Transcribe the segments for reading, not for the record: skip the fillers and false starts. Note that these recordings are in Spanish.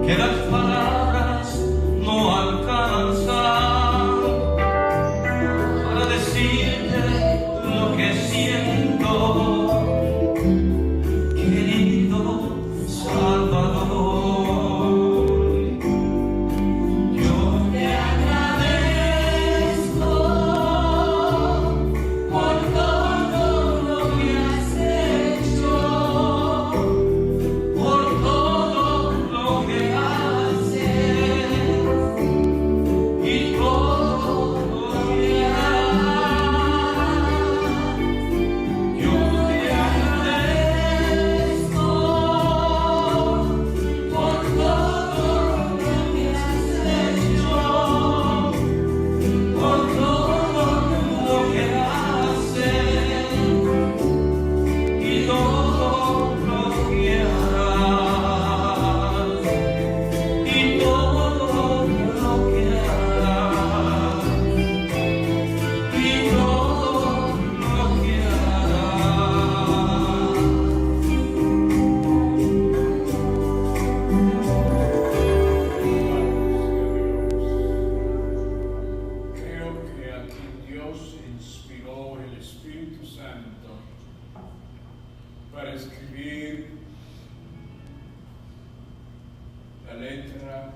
que las palabras no alcanzan para decirte lo que siento, querido Salvador. Yo te agradezco por todo lo que has hecho, por todo lo que haces y todo lo que harás. Yo te agradezco por todo lo que has hecho, por todo lo que haces y todo lo que harás, y todo lo que harás, y todo lo que harás. Creo que aquí Dios inspiró el Espíritu Santo para escribir la letra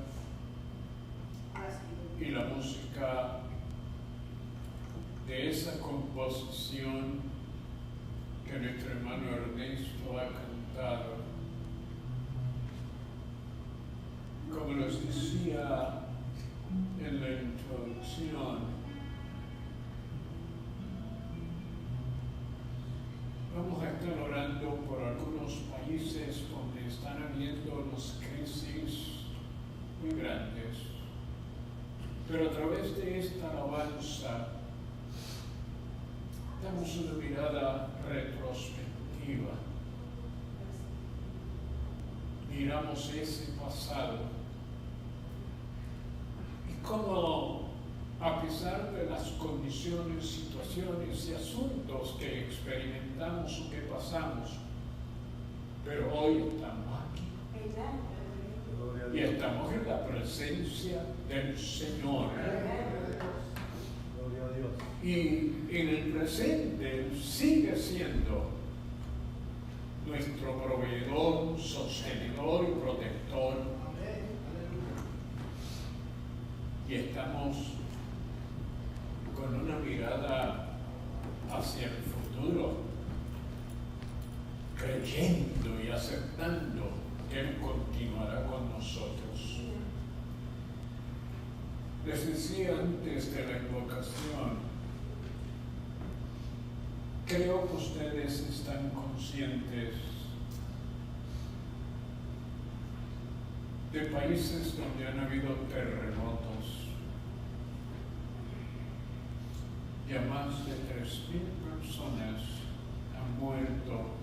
y la música de esa composición que nuestro hermano Ernesto ha cantado. Como les decía en la introducción, vamos a estar orando por algunos países donde están habiendo unas crisis muy grandes, pero a través de esta alabanza damos una mirada retrospectiva. Miramos ese pasado y cómo, a pesar de las condiciones, situaciones y asuntos que experimentamos o que pasamos, pero hoy estamos aquí y estamos en la presencia del Señor. Y en el presente Él sigue siendo nuestro proveedor, sostenedor y protector. Y estamos con una mirada hacia el futuro, creyendo y aceptando que Él continuará con nosotros. Les decía antes de la invocación, creo que ustedes están conscientes de países donde han habido terremotos. Ya más de 3,000 personas han muerto.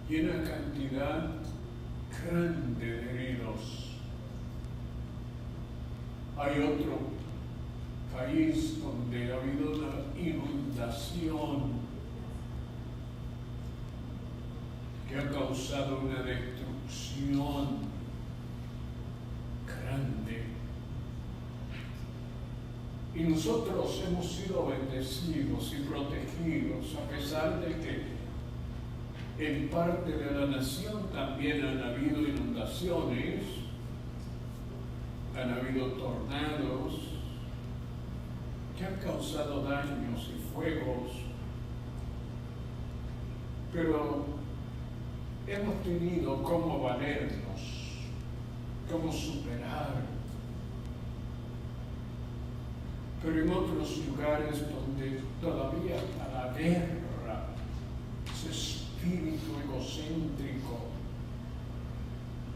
Y una cantidad grande de heridos. Hay otro país donde ha habido una inundación que ha causado una destrucción grande. Y nosotros hemos sido bendecidos y protegidos, a pesar de que en parte de la nación también han habido inundaciones, han habido tornados que han causado daños y fuegos, pero hemos tenido cómo valernos, cómo superar. Pero en otros lugares donde todavía está la guerra, ese espíritu egocéntrico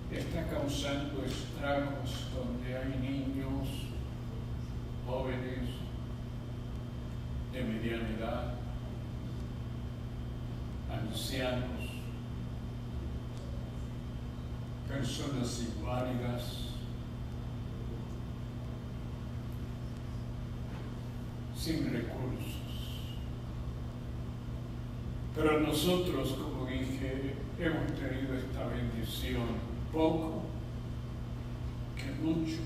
está causando estragos, donde hay niños, jóvenes de mediana edad, ancianos, personas inválidas, sin recursos. Pero nosotros, como dije, hemos tenido esta bendición poco que mucho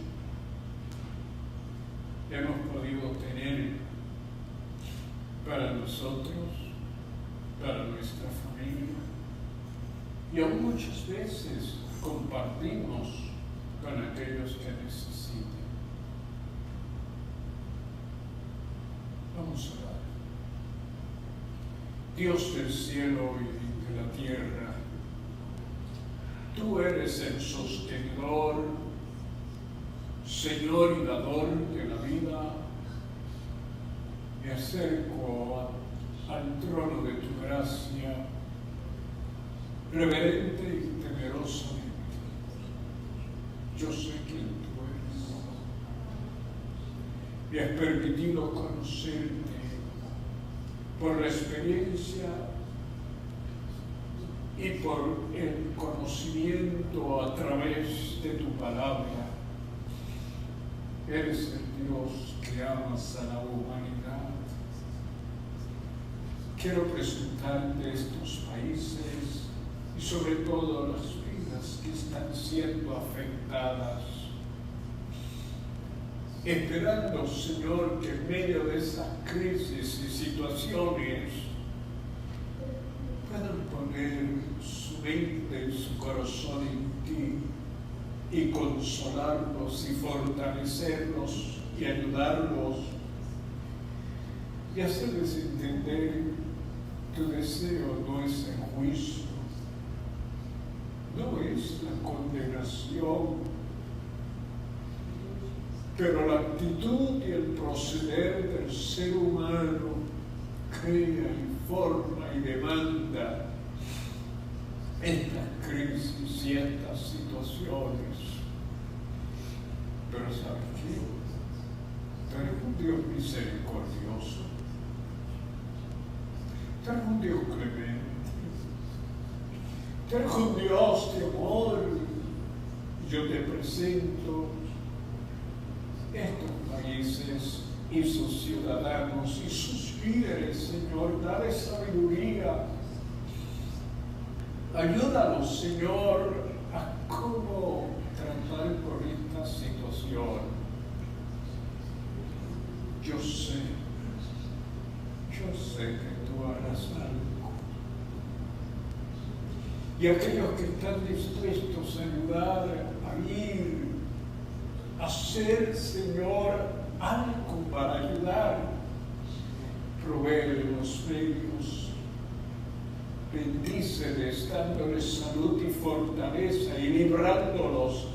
hemos podido tener para nosotros, para nuestra familia, y aún muchas veces compartimos con aquellos que necesitan. Vamos a orar. Dios del cielo y de la tierra, tú eres el sostenedor, Señor y dador de la vida. Me acerco al trono de tu gracia, reverente y temerosamente. Yo sé quién tú eres. Me has permitido conocerte por la experiencia y por el conocimiento a través de tu palabra. Eres el Dios que amas a la humanidad. Quiero presentarte estos países y sobre todo las vidas que están siendo afectadas, esperando, Señor, que en medio de esas crisis y situaciones puedan poner su mente y su corazón en ti y consolarlos y fortalecerlos y ayudarlos y hacerles entender tu deseo no es el juicio, no es la condenación, pero la actitud y el proceder del ser humano crea y forma y demanda estas crisis y estas situaciones. Pero ¿sabes qué? Tú eres un Dios misericordioso, tú eres un Dios clemente, tú eres un Dios de amor. Yo te presento estos países y sus ciudadanos y sus líderes, Señor. Dale sabiduría. Ayúdanos, Señor, a cómo tratar con esta situación. Yo sé que tú harás algo. Y aquellos que están dispuestos a ayudar, a ir, a hacer, Señor, algo para ayudar, provee los medios. Bendíceles, dándoles salud y fortaleza y librándolos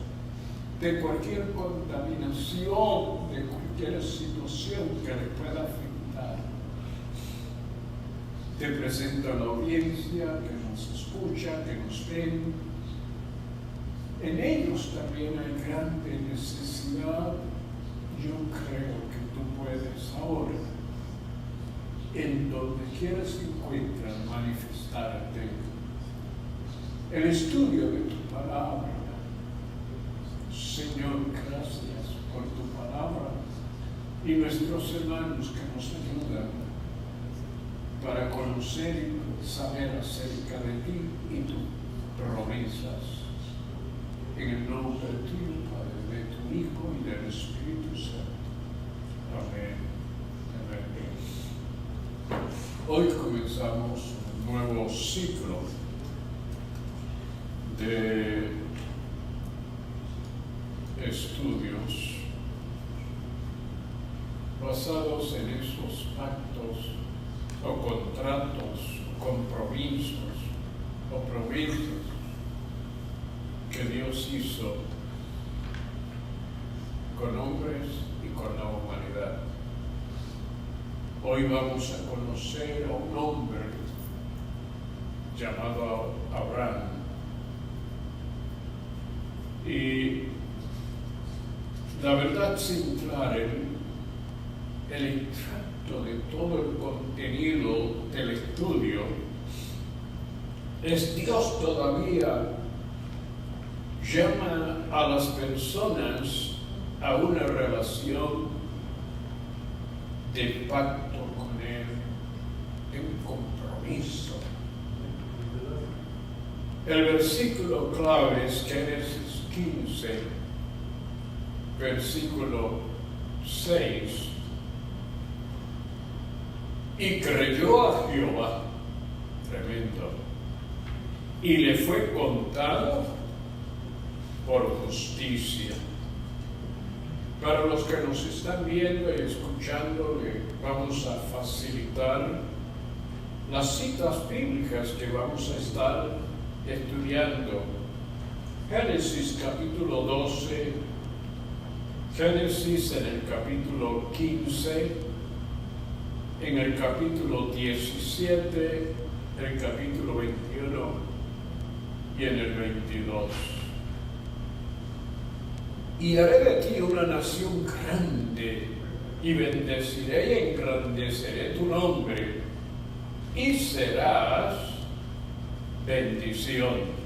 de cualquier contaminación, de cualquier situación que les pueda afectar. Te presento a la audiencia que nos escucha, que nos ven. En ellos también hay grande necesidad. Yo creo que tú puedes ahora, en donde quiera se encuentran, manifestarte. El estudio de tu palabra. Señor, gracias por tu palabra y nuestros hermanos que nos ayudan para conocer y saber acerca de ti y tus promesas. En el nombre de tu Padre, de tu Hijo y del Espíritu Santo. Amén. Amén. Hoy comenzamos un nuevo ciclo de estudios basados en esos pactos o contratos, o compromisos o promesas que Dios hizo con hombres y con la humanidad. Hoy vamos a conocer a un hombre llamado Abraham. Y la verdad central, el extracto de todo el contenido del estudio, es Dios todavía llama a las personas a una relación de pacto con Él, de un compromiso. El versículo clave es Génesis 15, versículo 6. Y creyó a Jehová, tremendo, y le fue contado por justicia. Para los que nos están viendo y escuchando, le vamos a facilitar las citas bíblicas que vamos a estar estudiando. Génesis capítulo 12, Génesis en el capítulo 15, en el capítulo 17, el capítulo 21 y en el 22. Y haré de ti una nación grande, y bendeciré y engrandeceré tu nombre, y serás bendición.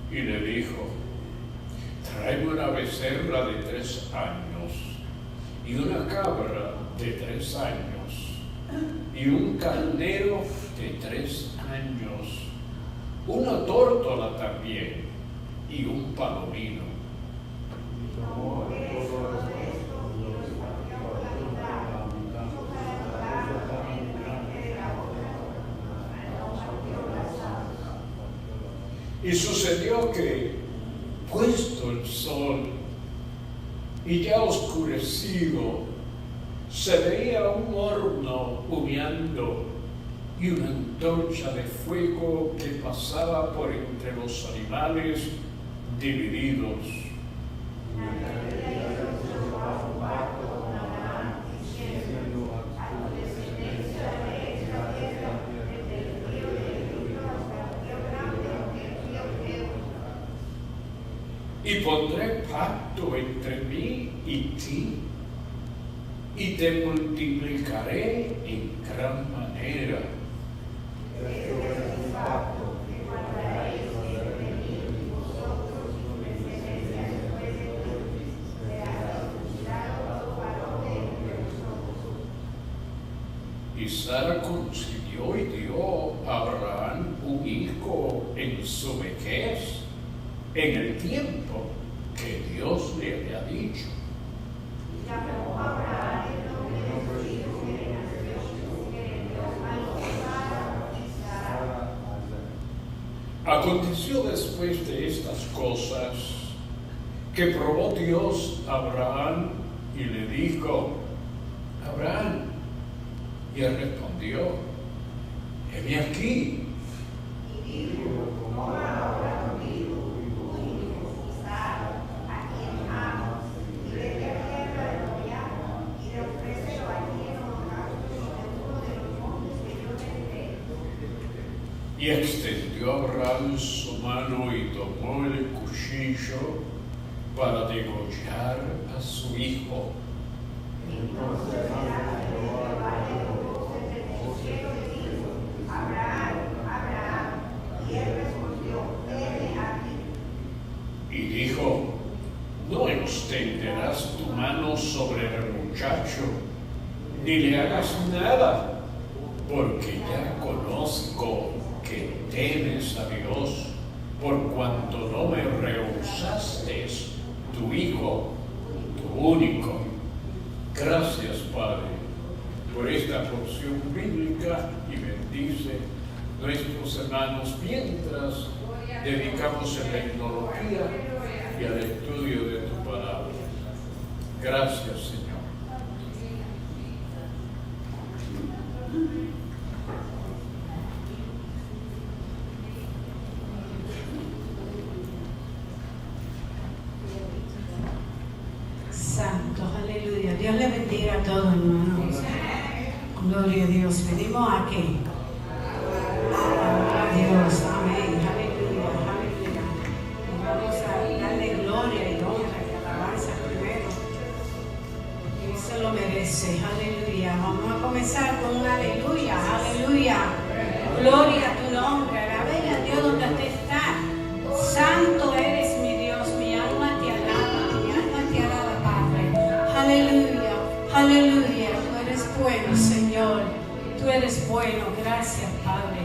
Y le dijo: tráeme una becerra de 3 años, y una cabra de 3 años, y un carnero de 3 años, una tórtola también, y un palomino. Y sucedió que, puesto el sol y ya oscurecido, se veía un horno humeando y una antorcha de fuego que pasaba por entre los animales divididos. Y pondré pacto entre mí y ti, y te multiplicaré en gran manera. Y Sara concibió y dio a Abraham un hijo en su vejez, en el tiempo que Dios le había dicho. Aconteció después de estas cosas que probó Dios a Abraham y le dijo: Abraham. Y él respondió: heme aquí. Y extendió Abraham su mano y tomó el cuchillo para degollar a su hijo. Y dijo: no extenderás tu mano sobre el muchacho, ni le hagas nada, porque ya conozco que temes a Dios, por cuanto no me rehusaste tu hijo, tu único. Gracias, Padre, por esta porción bíblica, y bendice nuestros hermanos mientras dedicamos en la tecnología y al estudio de tu palabra. Gracias, Señor. Santo, aleluya. Dios le bendiga a todos, hermanos. Gloria a Dios. Venimos aquí. A Dios, amén. Aleluya, aleluya. Y vamos a darle gloria y honra y alabanza primero, porque eso lo merece. Aleluya. Vamos a comenzar con un aleluya, aleluya. Gloria a tu nombre. Alabe a Dios donde usted está. Santo eres mi Dios. Mi alma te alaba, mi alma te Aleluya, tú eres bueno, Señor. Tú eres bueno, gracias, Padre.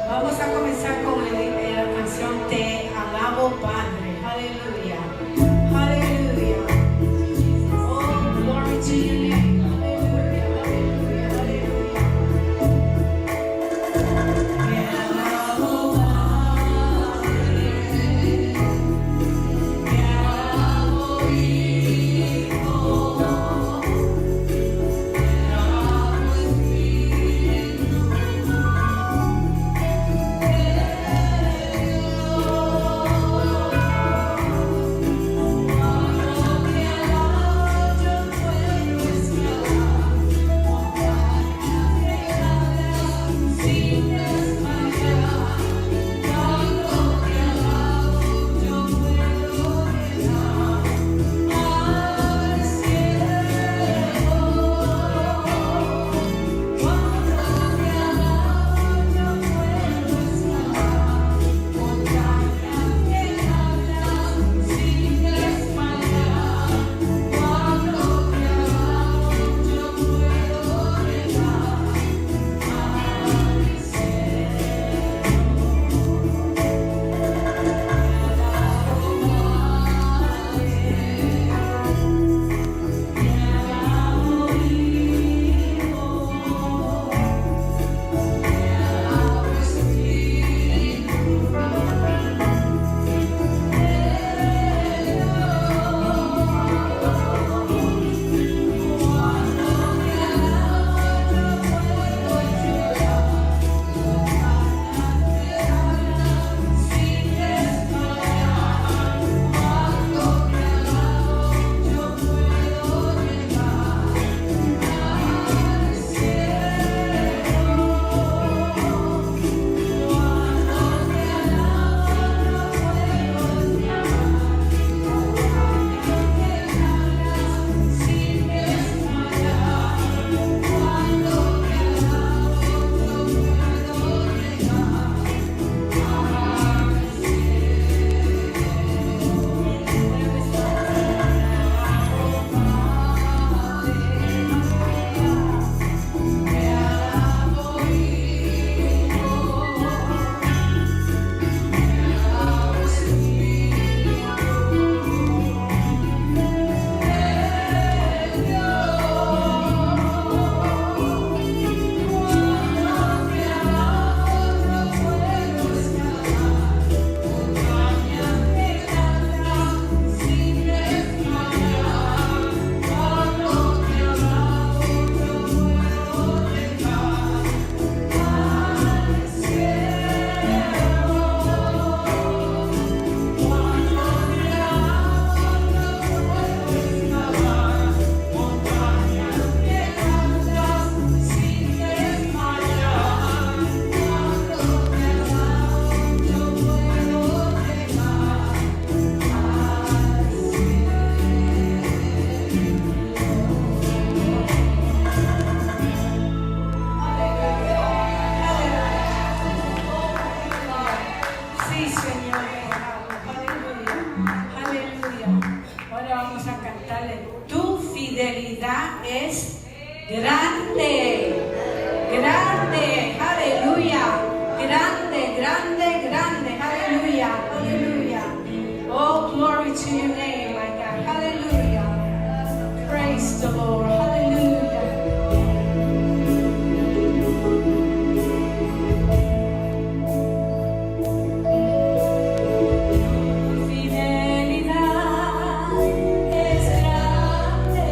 Vamos a comenzar con la canción Te alabo, Padre. Aleluya. Aleluya. Oh, glory to your name. Aleluya, aleluya, aleluya. Te alabo, Padre. Te alabo, Hijo. Te alabo, Espíritu. Es grande, grande, aleluya, grande, grande, grande, aleluya, aleluya. Oh, glory to your name, my God, hallelujah. Praise the Lord, hallelujah. Fidelidad es grande.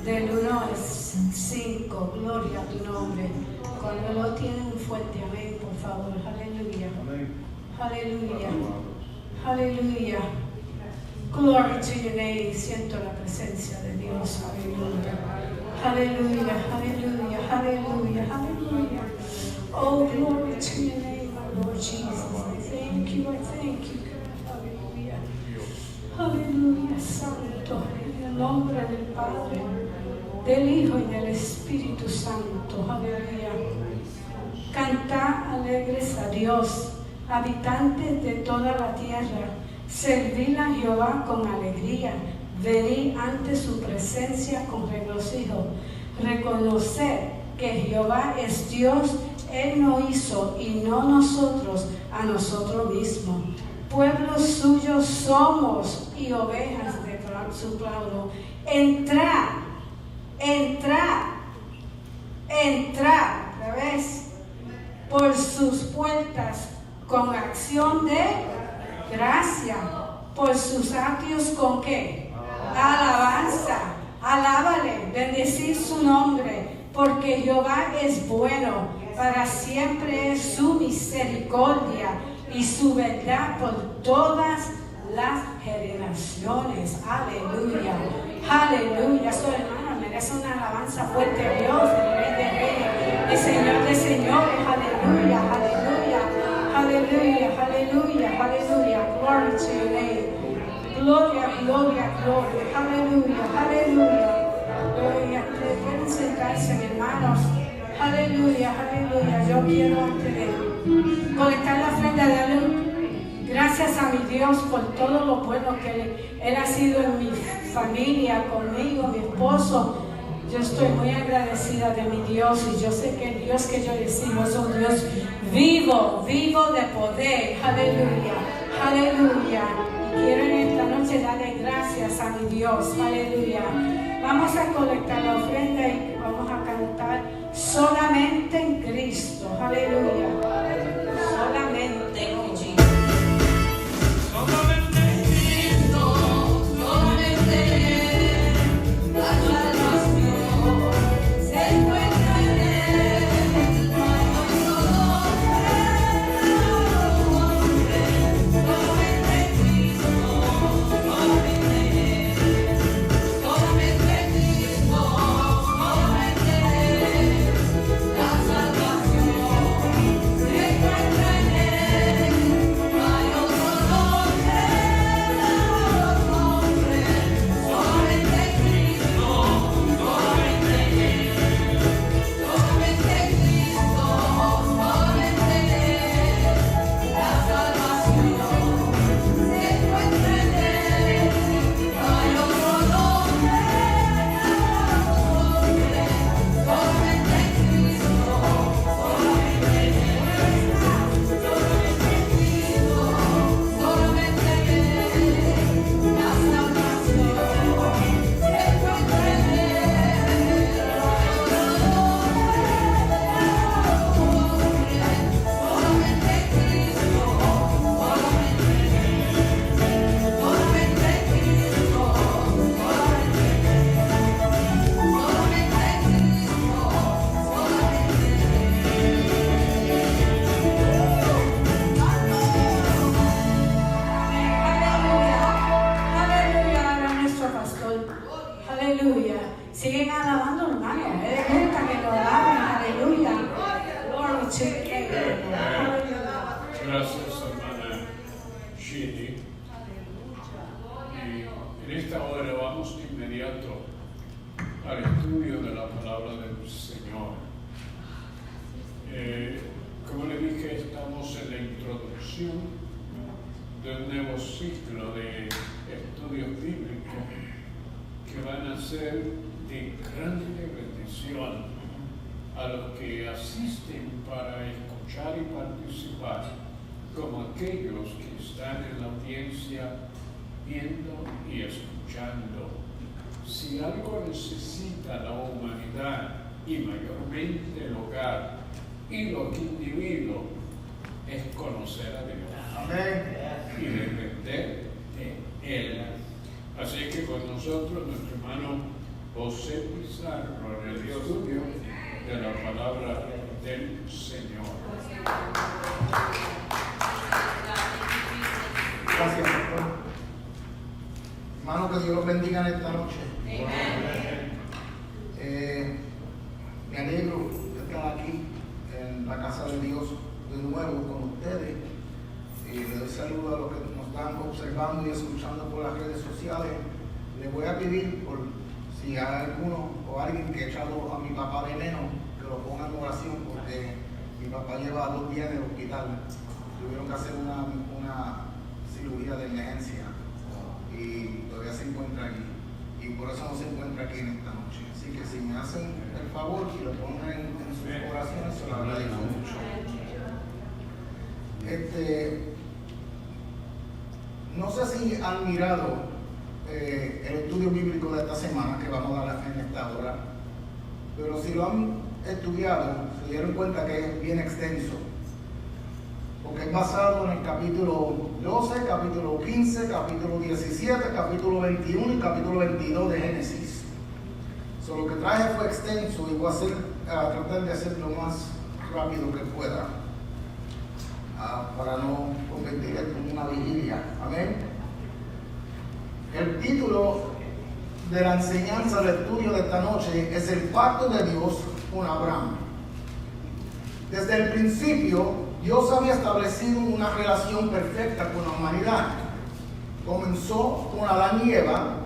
Del 1 al 5, gloria a tu nombre. Cuando lo tienen, un fuerte amén, por favor. Aleluya. Aleluya. Aleluya. Glory to your name. Siento la presencia de Dios. Aleluya. Aleluya. Aleluya. Aleluya. Aleluya. Oh, glory to your name, my Lord Jesus. I thank you. I thank you. Aleluya. Aleluya, Santo. En el nombre del Padre, del Hijo y del Espíritu Santo. Aleluya. Cantad alegres a Dios, habitantes de toda la tierra. Servid a Jehová con alegría. Venid ante su presencia con regocijo. Reconoced que Jehová es Dios. Él nos hizo y no nosotros a nosotros mismos. Pueblo suyo somos y ovejas de su prado. Entrad, entrad, entrad, ¿ves? Por sus puertas con acción de gracia, por sus atrios con ¿qué? Alabanza. Alábale, bendecid su nombre, porque Jehová es bueno, para siempre es su misericordia y su verdad por todas las generaciones. Aleluya, aleluya. Su hermana merece una alabanza fuerte a Dios, el Rey de Reyes, el Señor de Señores. Aleluya, aleluya, aleluya, aleluya, aleluya. Glory to your name. Gloria, gloria, gloria. Aleluya, aleluya. Gloria. Pueden sentarse, hermanos. Aleluya, aleluya. Yo quiero antes de conectar la ofrenda, darle gracias a mi Dios por todo lo bueno que Él ha sido en mi familia, conmigo, mi esposo. Yo estoy muy agradecida de mi Dios y yo sé que el Dios que yo recibo es un Dios vivo, vivo de poder. Aleluya, aleluya. Y quiero en esta noche darle gracias a mi Dios. Aleluya. Vamos a colectar la ofrenda y vamos a cantar solamente en Cristo. Aleluya. Solamente en Cristo. Gracias, hermana Shirley. Y en esta hora vamos de inmediato al estudio de la palabra del Señor. Como le dije, estamos en la introducción de un nuevo ciclo de estudios bíblicos que van a ser de grande bendición a los que asisten para escuchar y participar, como aquellos que están en la audiencia viendo y escuchando. Si algo necesita la humanidad y mayormente el hogar y los individuos es conocer a Dios. Amén. Y depender de Él. Así que con nosotros nuestro hermano José Pizarro en el estudio de la palabra del Señor. Gracias, pastor. Hermano, que Dios los bendiga en esta noche. Me alegro de estar aquí en la casa de Dios de nuevo con ustedes. Le doy saludo a los que nos están observando y escuchando por las redes sociales. Les voy a pedir, por si hay alguno o alguien que ha echado a mi papá veneno, que lo ponga en oración, porque mi papá lleva 2 días en el hospital. Tuvieron que hacer una cirugía de emergencia y todavía se encuentra aquí. Y por eso no se encuentra aquí en esta noche. Así que si me hacen el favor y lo pongan en sus oraciones, se lo agradezco mucho. No sé si han mirado el estudio bíblico de esta semana que vamos a dar en esta hora, pero si lo han estudiado, se dieron cuenta que es bien extenso, porque es basado en el capítulo 12, capítulo 15, capítulo 17, capítulo 21 y capítulo 22 de Génesis. Lo que traje fue extenso y voy a tratar de hacerlo lo más rápido que pueda, para no convertir esto en una vigilia. Amén. El título de la enseñanza del estudio de esta noche es el pacto de Dios con Abraham. Desde el principio, Dios había establecido una relación perfecta con la humanidad. Comenzó con Adán y Eva.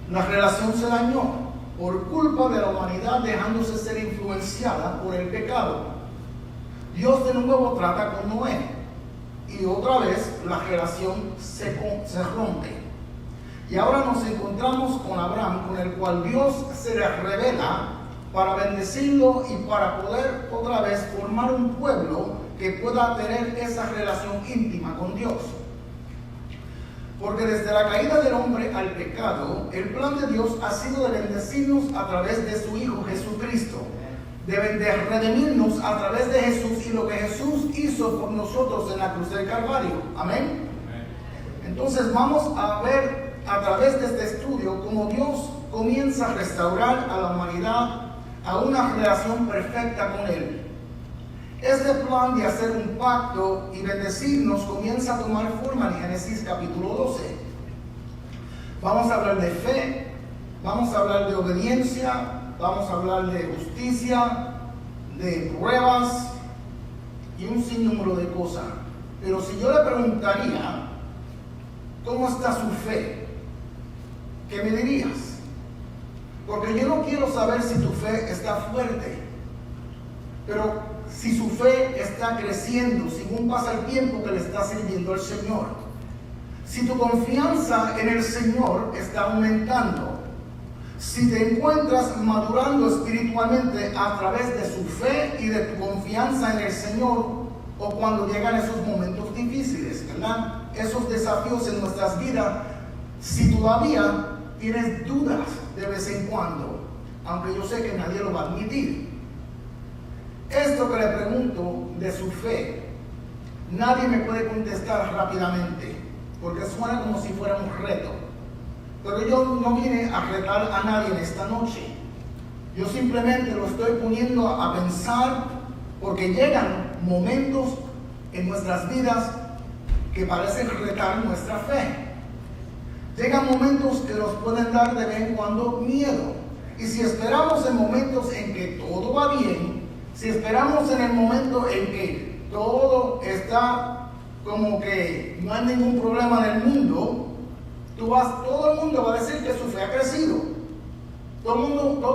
La relación se dañó por culpa de la humanidad dejándose ser influenciada por el pecado. Dios de nuevo trata con Noé y otra vez la relación se rompe. Y ahora nos encontramos con Abraham, con el cual Dios se le revela para bendecirlo y para poder otra vez formar un pueblo que pueda tener esa relación íntima con Dios. Porque desde la caída del hombre al pecado, el plan de Dios ha sido de bendecirnos a través de su Hijo Jesucristo, de redimirnos a través de Jesús y lo que Jesús hizo por nosotros en la cruz del Calvario. Amén. Entonces vamos a ver a través de este estudio cómo Dios comienza a restaurar a la humanidad a una relación perfecta con Él. Este plan de hacer un pacto y bendecirnos comienza a tomar forma en Génesis capítulo 12. Vamos a hablar de fe, vamos a hablar de obediencia, vamos a hablar de justicia, de pruebas y un sinnúmero de cosas. Pero si yo le preguntaría, ¿cómo está su fe? ¿Qué me dirías? Porque yo no quiero saber si tu fe está fuerte, pero si su fe está creciendo según pasa el tiempo que le está sirviendo al Señor. Si tu confianza en el Señor está aumentando. Si te encuentras madurando espiritualmente a través de su fe y de tu confianza en el Señor, o cuando llegan esos momentos difíciles, ¿verdad? Esos desafíos en nuestras vidas, si todavía tienes dudas de vez en cuando, aunque yo sé que nadie lo va a admitir. Esto que le pregunto de su fe, nadie me puede contestar rápidamente, porque suena como si fuera un reto. Pero yo no vine a retar a nadie en esta noche. Yo simplemente lo estoy poniendo a pensar, porque llegan momentos en nuestras vidas que parecen retar nuestra fe. Llegan momentos que nos pueden dar de vez en cuando miedo. Y si esperamos en momentos en que todo va bien, si esperamos en el momento en que todo está como que no hay ningún problema en el mundo, todo el mundo va a decir que su fe ha crecido. Todo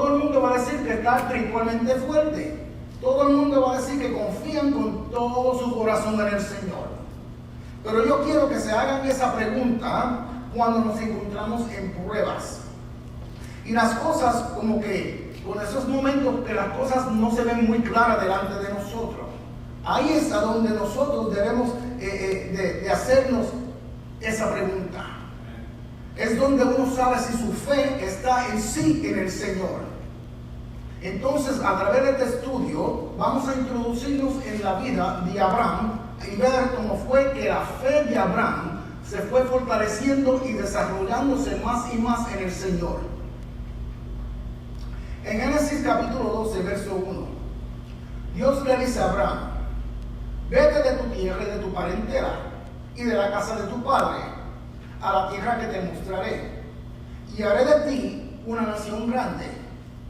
el mundo va a decir que está espiritualmente fuerte. Todo el mundo va a decir que confían con todo su corazón en el Señor. Pero yo quiero que se hagan esa pregunta cuando nos encontramos en pruebas. Y las cosas como que, con esos momentos que las cosas no se ven muy claras delante de nosotros. Ahí es a donde nosotros debemos de hacernos esa pregunta. Es donde uno sabe si su fe está en sí en el Señor. Entonces, a través de este estudio, vamos a introducirnos en la vida de Abraham y ver cómo fue que la fe de Abraham se fue fortaleciendo y desarrollándose más y más en el Señor. En Génesis capítulo 12, verso 1, Dios le dice a Abraham: vete de tu tierra y de tu parentela y de la casa de tu padre a la tierra que te mostraré, y haré de ti una nación grande,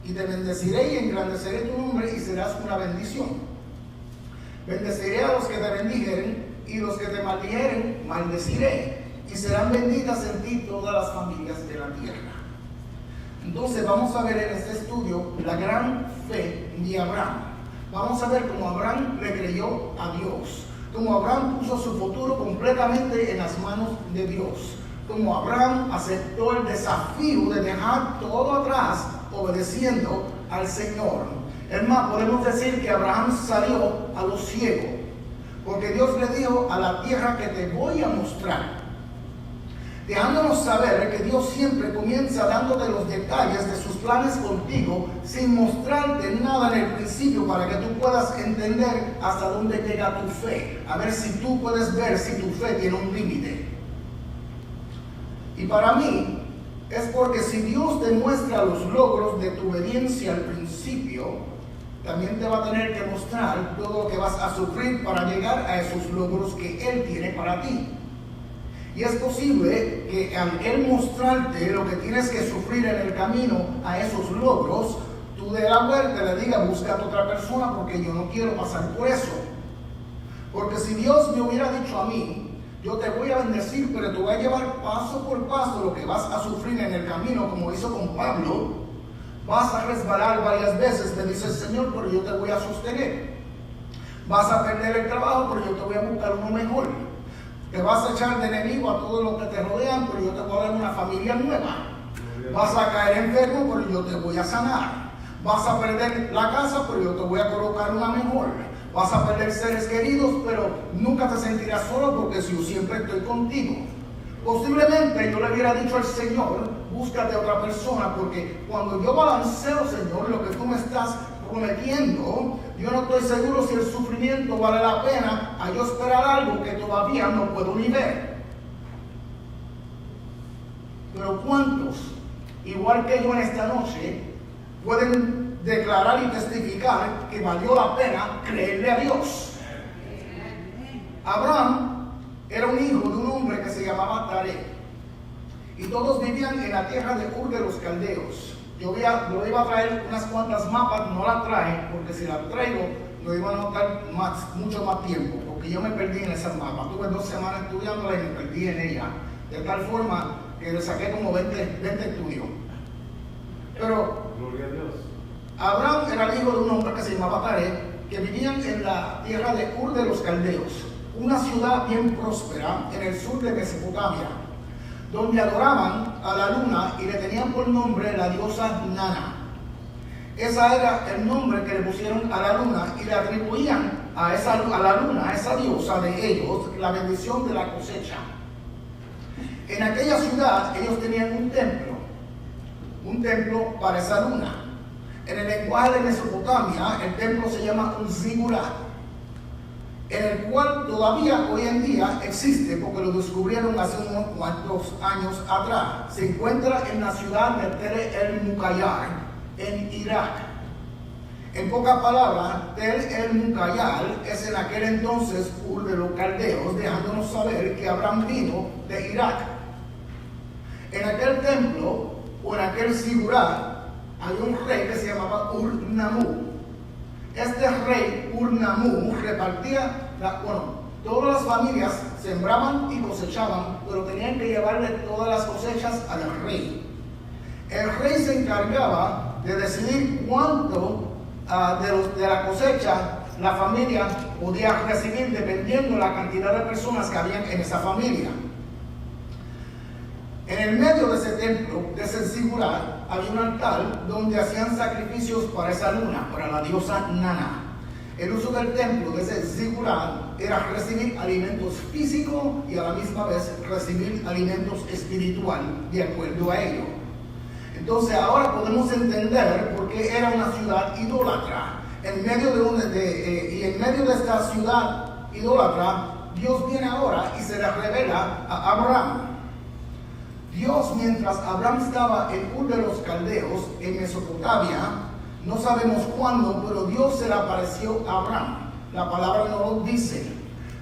y te bendeciré y engrandeceré tu nombre y serás una bendición. Bendeciré a los que te bendijeren, y los que te maldijeren maldeciré, y serán benditas en ti todas las familias de la tierra. Entonces vamos a ver en este estudio la gran fe de Abraham. Vamos a ver cómo Abraham le creyó a Dios, cómo Abraham puso su futuro completamente en las manos de Dios, cómo Abraham aceptó el desafío de dejar todo atrás obedeciendo al Señor. Es más, podemos decir que Abraham salió a lo ciego, porque Dios le dijo: a la tierra que te voy a mostrar, dejándonos saber que Dios siempre comienza dándote los detalles de sus planes contigo sin mostrarte nada en el principio, para que tú puedas entender hasta dónde llega tu fe, a ver si tú puedes ver si tu fe tiene un límite. Y para mí es porque si Dios te muestra los logros de tu obediencia al principio, también te va a tener que mostrar todo lo que vas a sufrir para llegar a esos logros que Él tiene para ti. Y es posible que al Él mostrarte lo que tienes que sufrir en el camino a esos logros, tú de la vuelta le digas: búscate otra persona porque yo no quiero pasar por eso. Porque si Dios me hubiera dicho a mí: yo te voy a bendecir, pero te voy a llevar paso por paso lo que vas a sufrir en el camino, como hizo con Pablo, vas a resbalar varias veces, te dice el Señor, pero yo te voy a sostener. Vas a perder el trabajo, pero yo te voy a buscar uno mejor. Te vas a echar de enemigo a todos los que te rodean, pero yo te voy a dar una familia nueva. Vas a caer enfermo, pero yo te voy a sanar. Vas a perder la casa, pero yo te voy a colocar una mejor. Vas a perder seres queridos, pero nunca te sentirás solo, porque yo siempre estoy contigo. Posiblemente yo le hubiera dicho al Señor: búscate otra persona, porque cuando yo balanceo, Señor, lo que tú me estás prometiendo, yo no estoy seguro si el sufrimiento vale la pena a yo esperar algo que todavía no puedo ni ver. Pero ¿cuántos, igual que yo en esta noche, pueden declarar y testificar que valió la pena creerle a Dios? Abraham era un hijo de un hombre que se llamaba Taré, y todos vivían en la tierra de Ur de los Caldeos. Yo iba a traer unas cuantas mapas, no las traje, porque si las traigo lo iba a notar mucho más tiempo, porque yo me perdí en esas mapas. Tuve 2 semanas estudiándolas y me perdí en ella, de tal forma que le saqué como 20 estudios. Pero gloria a Dios. Abraham era el hijo de un hombre que se llamaba Taré, que vivían en la tierra de Ur de los Caldeos, una ciudad bien próspera en el sur de Mesopotamia, donde adoraban a la luna y le tenían por nombre la diosa Nana. Ese era el nombre que le pusieron a la luna, y le atribuían a la luna, a esa diosa de ellos, la bendición de la cosecha. En aquella ciudad ellos tenían un templo para esa luna. En el lenguaje de Mesopotamia, el templo se llama un zigurat, en el cual todavía hoy en día existe, porque lo descubrieron hace unos cuantos años atrás. Se encuentra en la ciudad de Tel el Mukayar, en Irak. En pocas palabras, Tel el Mukayar es en aquel entonces Ur de los Caldeos, dejándonos saber que Abraham vino de Irak. En aquel templo, o en aquel zigurat, había un rey que se llamaba Ur-Nammu. Este rey Ur-Nammu repartía, todas las familias sembraban y cosechaban, pero tenían que llevarle todas las cosechas al rey. El rey se encargaba de decidir cuánto de la cosecha la familia podía recibir, dependiendo de la cantidad de personas que habían en esa familia. En el medio de ese templo, de ese zigurat, había un altar donde hacían sacrificios para esa luna, para la diosa Nana. El uso del templo, de ese zigurat, era recibir alimentos físicos y a la misma vez recibir alimentos espirituales, de acuerdo a ello. Entonces ahora podemos entender por qué era una ciudad idólatra. En medio de esta ciudad idólatra, Dios viene ahora y se le revela a Abraham. Dios, mientras Abraham estaba en Ur de los Caldeos, en Mesopotamia, no sabemos cuándo, pero Dios se le apareció a Abraham. La palabra no lo dice.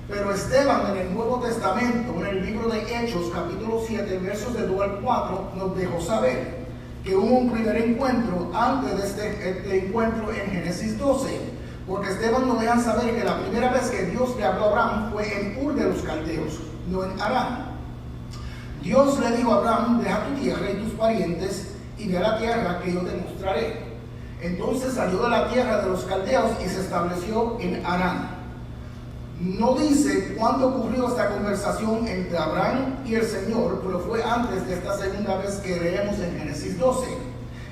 Pero Esteban, en el Nuevo Testamento, en el libro de Hechos, capítulo 7, versos de 2 al 4, nos dejó saber que hubo un primer encuentro antes de este encuentro en Génesis 12. Porque Esteban nos deja saber que la primera vez que Dios le habló a Abraham fue en Ur de los Caldeos, no en Harán. Dios le dijo a Abraham: deja tu tierra y tus parientes y ve a la tierra que yo te mostraré. Entonces salió de la tierra de los caldeos y se estableció en Harán. No dice cuándo ocurrió esta conversación entre Abraham y el Señor, pero fue antes de esta segunda vez que leemos en Génesis 12.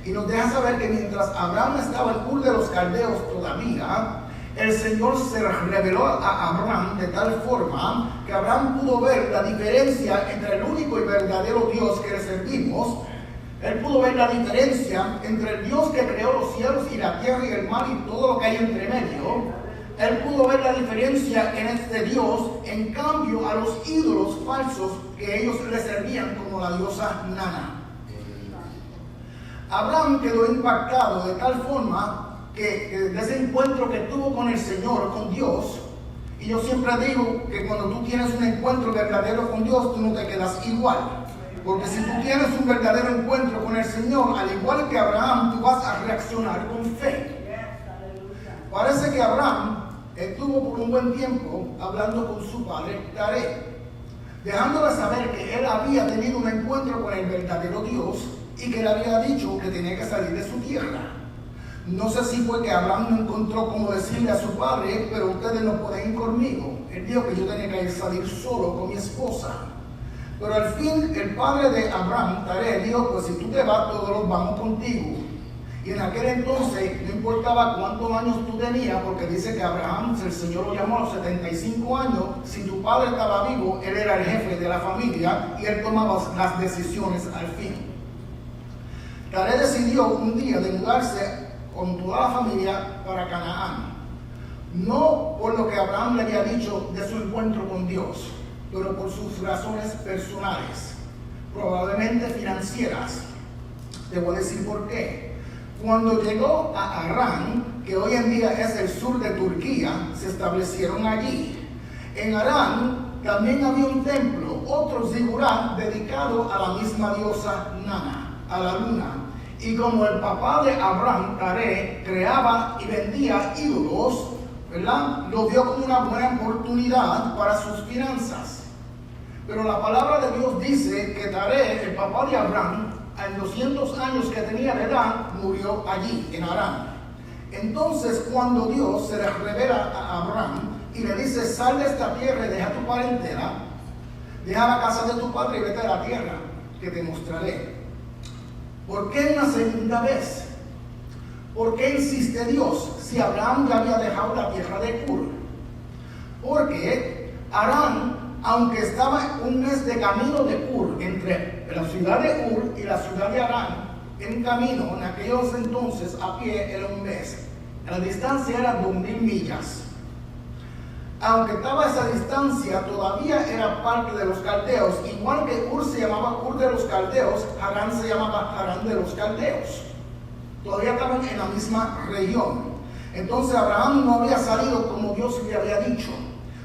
Y nos deja saber que mientras Abraham estaba en Ur de los Caldeos todavía, el Señor se reveló a Abraham de tal forma que Abraham pudo ver la diferencia entre el único y verdadero Dios que le servimos. Él pudo ver la diferencia entre el Dios que creó los cielos y la tierra y el mar y todo lo que hay entre medio. Él pudo ver la diferencia en este Dios en cambio a los ídolos falsos que ellos le servían, como la diosa Nana. Abraham quedó impactado de tal forma que de ese encuentro que tuvo con el Señor, con Dios. Y yo siempre digo que cuando tú tienes un encuentro verdadero con Dios, tú no te quedas igual. Porque si tú tienes un verdadero encuentro con el Señor, al igual que Abraham, tú vas a reaccionar con fe. Parece que Abraham estuvo por un buen tiempo hablando con su padre Taré, dejándole saber que él había tenido un encuentro con el verdadero Dios y que le había dicho que tenía que salir de su tierra. No sé si fue que Abraham no encontró cómo decirle a su padre: pero ustedes no pueden ir conmigo. Él dijo que yo tenía que salir solo con mi esposa. Pero al fin el padre de Abraham, Taré, dijo: pues si tú te vas, todos vamos contigo. Y en aquel entonces no importaba cuántos años tú tenías, porque dice que Abraham, el Señor lo llamó a los 75 años, si tu padre estaba vivo, él era el jefe de la familia y él tomaba las decisiones al fin. Taré decidió un día de mudarse con toda la familia para Canaán. No por lo que Abraham le había dicho de su encuentro con Dios, pero por sus razones personales, probablemente financieras. Te voy a decir por qué. Cuando llegó a Harán, que hoy en día es el sur de Turquía, se establecieron allí. En Harán también había un templo, otro zigurат, dedicado a la misma diosa Nana, a la luna. Y como el papá de Abraham, Taré, creaba y vendía ídolos, ¿verdad?, lo vio como una buena oportunidad para sus finanzas. Pero la palabra de Dios dice que Taré, el papá de Abraham, en 200 años que tenía de edad, murió allí, en Harán. Entonces, cuando Dios se le revela a Abraham y le dice: sal de esta tierra y deja tu parentela, deja la casa de tu padre y vete a la tierra que te mostraré. ¿Por qué una segunda vez? ¿Por qué insiste Dios si Abraham ya había dejado la tierra de Ur? Porque Harán, aunque estaba un mes de camino de Ur, entre la ciudad de Ur y la ciudad de Harán, en camino, en aquellos entonces a pie era un mes. La distancia era 2000 millas. Aunque estaba a esa distancia, todavía era parte de los caldeos. Igual que Ur se llamaba Ur de los caldeos, Harán se llamaba Harán de los caldeos. Todavía estaban en la misma región. Entonces Abraham no había salido como Dios le había dicho.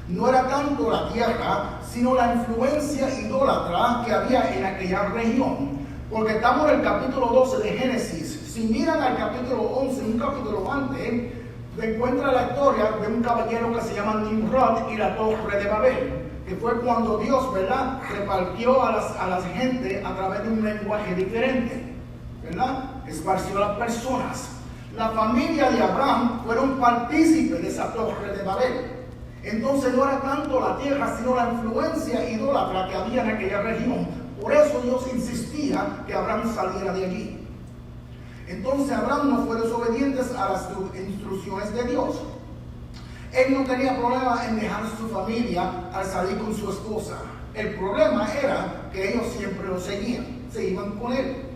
No era tanto la tierra, sino la influencia idólatra que había en aquella región. Porque estamos en el capítulo 12 de Génesis. Si miran al capítulo 11, un capítulo antes, se encuentra la historia de un caballero que se llama Nimrod y la torre de Babel, que fue cuando Dios, ¿verdad?, repartió a las gente a través de un lenguaje diferente, ¿verdad? Esparció a las personas. La familia de Abraham fueron partícipes de esa torre de Babel. Entonces no era tanto la tierra, sino la influencia idólatra que había en aquella región. Por eso Dios insistía que Abraham saliera de allí. Entonces Abraham no fue desobediente a las instrucciones de Dios. Él no tenía problema en dejar su familia al salir con su esposa. El problema era que ellos siempre lo seguían, se iban con él.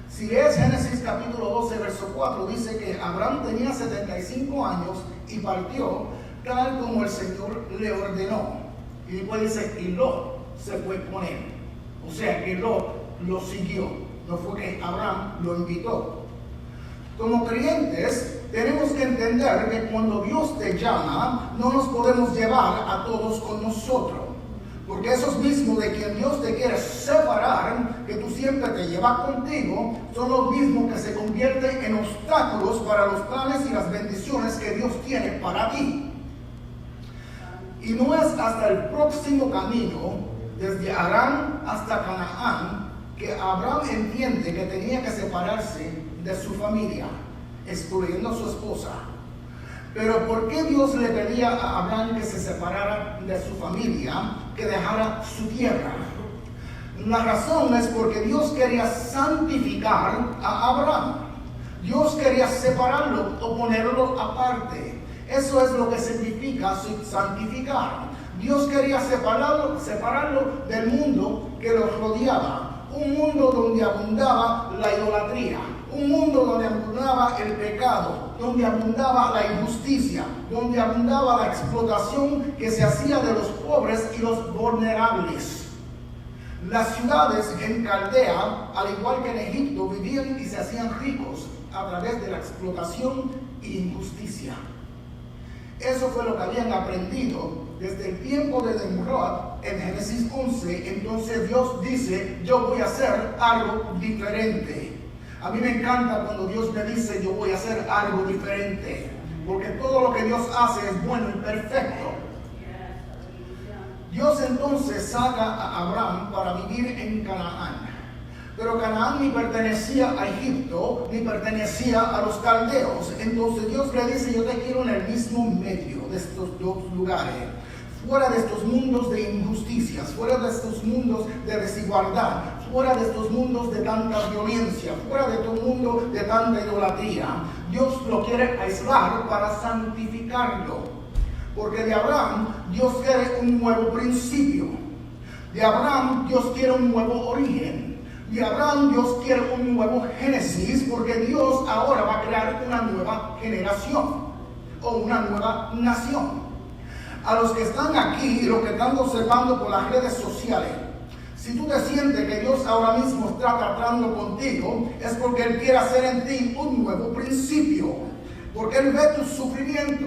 Si lees Génesis capítulo 12, verso 4, dice que Abraham tenía 75 años y partió tal como el Señor le ordenó. Y después dice, y Lot se fue con él. O sea que Lot lo siguió. No fue que Abraham lo invitó. Como creyentes, tenemos que entender que cuando Dios te llama, no nos podemos llevar a todos con nosotros. Porque esos mismos de quien Dios te quiere separar, que tú siempre te llevas contigo, son los mismos que se convierten en obstáculos para los planes y las bendiciones que Dios tiene para ti. Y no es hasta el próximo camino, desde Harán hasta Canaán, que Abraham entiende que tenía que separarse de su familia, excluyendo a su esposa. Pero ¿por qué Dios le pedía a Abraham que se separara de su familia, que dejara su tierra? La razón es porque Dios quería santificar a Abraham. Dios quería separarlo o ponerlo aparte. Eso es lo que significa santificar. Dios quería separarlo del mundo que lo rodeaba. Un mundo donde abundaba la idolatría. Un mundo donde abundaba el pecado, donde abundaba la injusticia, donde abundaba la explotación que se hacía de los pobres y los vulnerables. Las ciudades en Caldea, al igual que en Egipto, vivían y se hacían ricos a través de la explotación e injusticia. Eso fue lo que habían aprendido desde el tiempo de Nimrod en Génesis 11. Entonces Dios dice, yo voy a hacer algo diferente. A mí me encanta cuando Dios me dice, yo voy a hacer algo diferente. Porque todo lo que Dios hace es bueno y perfecto. Dios entonces saca a Abraham para vivir en Canaán. Pero Canaán ni pertenecía a Egipto, ni pertenecía a los caldeos. Entonces Dios le dice, yo te quiero en el mismo medio de estos dos lugares. Fuera de estos mundos de injusticias, fuera de estos mundos de desigualdad, fuera de estos mundos de tanta violencia, fuera de todo mundo de tanta idolatría. Dios lo quiere aislar para santificarlo. Porque de Abraham Dios quiere un nuevo principio. De Abraham Dios quiere un nuevo origen. De Abraham Dios quiere un nuevo Génesis, porque Dios ahora va a crear una nueva generación o una nueva nación. A los que están aquí y los que están observando por las redes sociales, si tú te sientes que Dios ahora mismo está tratando contigo, es porque Él quiere hacer en ti un nuevo principio. Porque Él ve tu sufrimiento,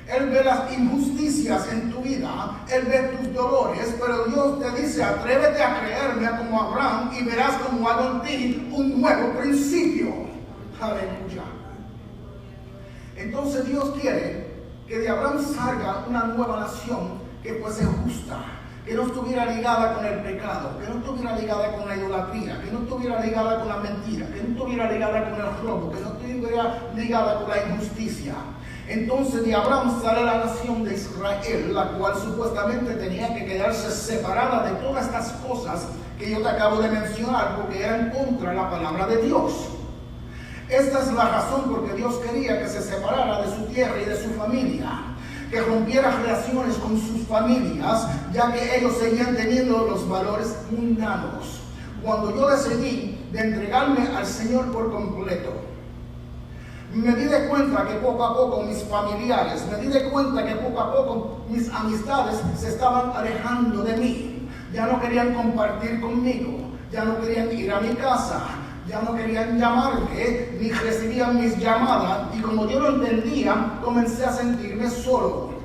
Él ve las injusticias en tu vida, Él ve tus dolores, pero Dios te dice, atrévete a creerme como Abraham y verás como hago en ti un nuevo principio. Aleluya. Entonces Dios quiere que de Abraham salga una nueva nación que fuese justa, que no estuviera ligada con el pecado, que no estuviera ligada con la idolatría, que no estuviera ligada con la mentira, que no estuviera ligada con el robo, que no estuviera ligada con la injusticia. Entonces de Abraham sale la nación de Israel, la cual supuestamente tenía que quedarse separada de todas estas cosas que yo te acabo de mencionar, porque eran contra la palabra de Dios. Esta es la razón por que Dios quería que se separara de su tierra y de su familia, que rompiera relaciones con sus familias, ya que ellos seguían teniendo los valores mundanos. Cuando yo decidí de entregarme al Señor por completo, me di de cuenta que poco a poco mis familiares, me di de cuenta que poco a poco mis amistades se estaban alejando de mí. Ya no querían compartir conmigo, ya no querían ir a mi casa, ya no querían llamarme, ni recibían mis llamadas, y como yo lo entendía, comencé a sentirme solo.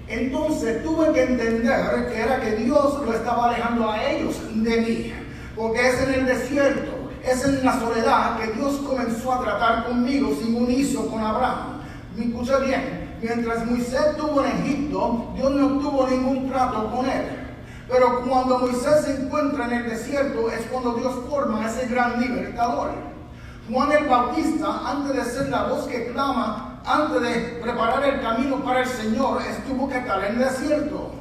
Entonces tuve que entender que era que Dios lo estaba alejando a ellos de mí, porque es en el desierto, es en la soledad que Dios comenzó a tratar conmigo sin un hizo con Abraham. Me escucha bien, mientras Moisés estuvo en Egipto, Dios no tuvo ningún trato con él. Pero cuando Moisés se encuentra en el desierto es cuando Dios forma a ese gran libertador. Juan el Bautista, antes de ser la voz que clama, antes de preparar el camino para el Señor, estuvo que estar en el desierto.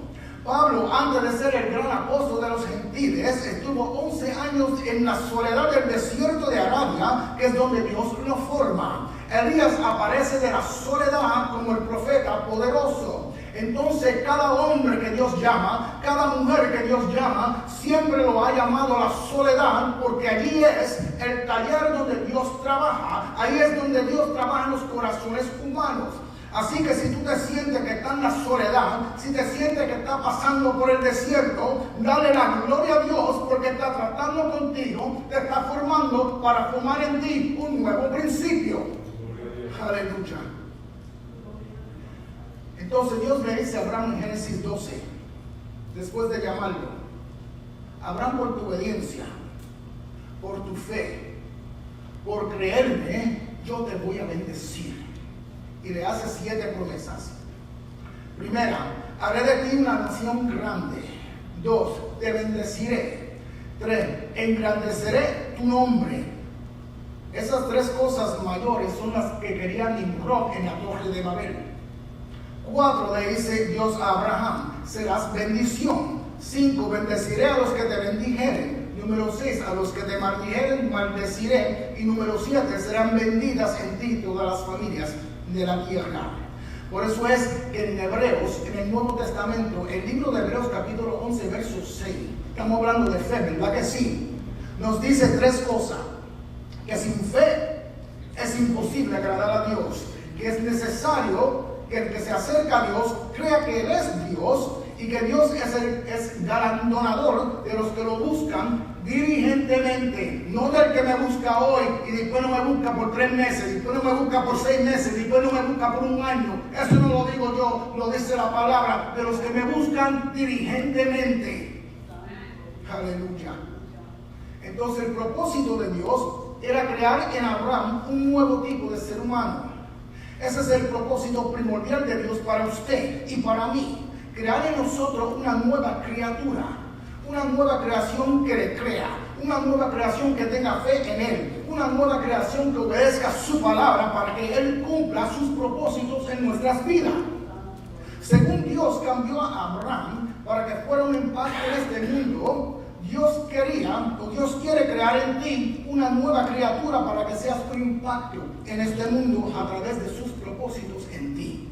Pablo, antes de ser el gran apóstol de los gentiles, estuvo 11 años en la soledad del desierto de Arabia, que es donde Dios lo forma. Elías aparece de la soledad como el profeta poderoso. Entonces cada hombre que Dios llama, cada mujer que Dios llama, siempre lo ha llamado a la soledad, porque allí es el taller donde Dios trabaja. Ahí es donde Dios trabaja en los corazones humanos. Así que si tú te sientes que está en la soledad, si te sientes que está pasando por el desierto, dale la gloria a Dios porque está tratando contigo, te está formando para formar en ti un nuevo principio. Aleluya. Entonces Dios le dice a Abraham en Génesis 12, después de llamarlo: Abraham, por tu obediencia, por tu fe, por creerme, yo te voy a bendecir. Y le hace 7 promesas. Primera, haré de ti una nación grande. 2, te bendeciré. 3, engrandeceré tu nombre. Esas 3 cosas mayores son las que quería Nimrod en la torre de Babel. 4, le dice Dios a Abraham: serás bendición. 5, bendeciré a los que te bendijeren. Número 6, a los que te maldijeren, maldeciré. Y número 7, serán benditas en ti todas las familias de la tierra. Por eso es que en Hebreos, en el Nuevo Testamento, el libro de Hebreos capítulo 11, verso 6, estamos hablando de fe, ¿verdad que sí? Nos dice 3 cosas: que sin fe es imposible agradar a Dios, que es necesario que el que se acerca a Dios crea que Él es Dios, y que Dios es galardonador de los que lo buscan diligentemente, no del que me busca hoy y después no me busca por 3 meses, después no me busca por 6 meses, después no me busca por 1 año. Eso no lo digo yo, lo dice la palabra, de los que me buscan diligentemente. Aleluya. Entonces el propósito de Dios era crear en Abraham un nuevo tipo de ser humano. Ese es el propósito primordial de Dios para usted y para mí. Crear en nosotros una nueva criatura, una nueva creación que le crea, una nueva creación que tenga fe en Él, una nueva creación que obedezca su palabra para que Él cumpla sus propósitos en nuestras vidas. Según Dios cambió a Abraham para que fuera un impacto en este mundo, Dios quiere crear en ti una nueva criatura para que seas un impacto en este mundo a través de sus propósitos en ti.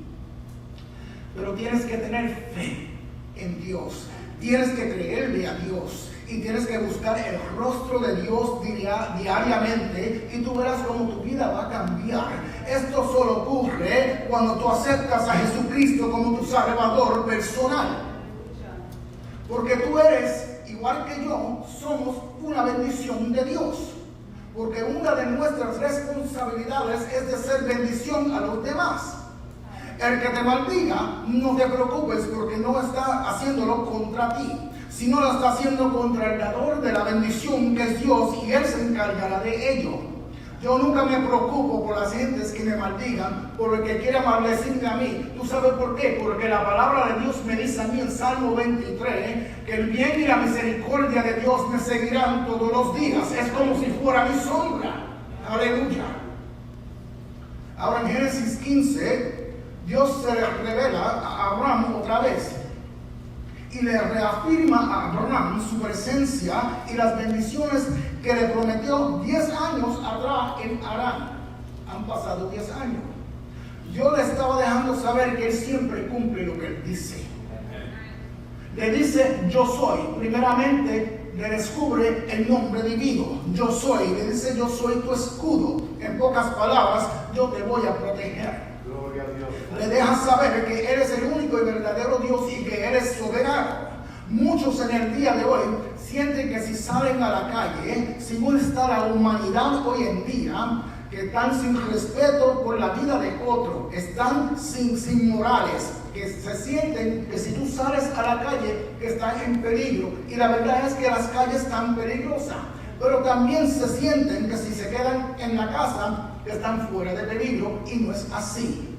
Pero tienes que tener fe en Dios, tienes que creerle a Dios y tienes que buscar el rostro de Dios diariamente, y tú verás cómo tu vida va a cambiar. Esto solo ocurre cuando tú aceptas a Jesucristo como tu Salvador personal, porque tú eres, igual que yo, somos una bendición de Dios, porque una de nuestras responsabilidades es de ser bendición a los demás. El que te maldiga, no te preocupes, porque no está haciéndolo contra ti, sino lo está haciendo contra el dador de la bendición, que es Dios, y Él se encargará de ello. Yo nunca me preocupo por las gentes que me maldigan, por el que quiera maldecirme a mí. ¿Tú sabes por qué? Porque la palabra de Dios me dice a mí en Salmo 23 que el bien y la misericordia de Dios me seguirán todos los días. Es como si fuera mi sombra. Aleluya. Ahora en Génesis 15, Dios se le revela a Abraham otra vez y le reafirma a Abraham su presencia y las bendiciones que le prometió 10 años atrás en Harán. Han pasado 10 años. Dios le estaba dejando saber que Él siempre cumple lo que Él dice. Le dice: yo soy. Primeramente le descubre el nombre divino. Yo soy. Le dice: yo soy tu escudo. En pocas palabras, yo te voy a proteger. Le deja saber que eres el único y verdadero Dios y que eres soberano. Muchos en el día de hoy sienten que si salen a la calle, según está la humanidad hoy en día, que están sin respeto por la vida de otro, están sin morales, que se sienten que si tú sales a la calle, que están en peligro. Y la verdad es que las calles están peligrosas, pero también se sienten que si se quedan en la casa, que están fuera de peligro, y no es así.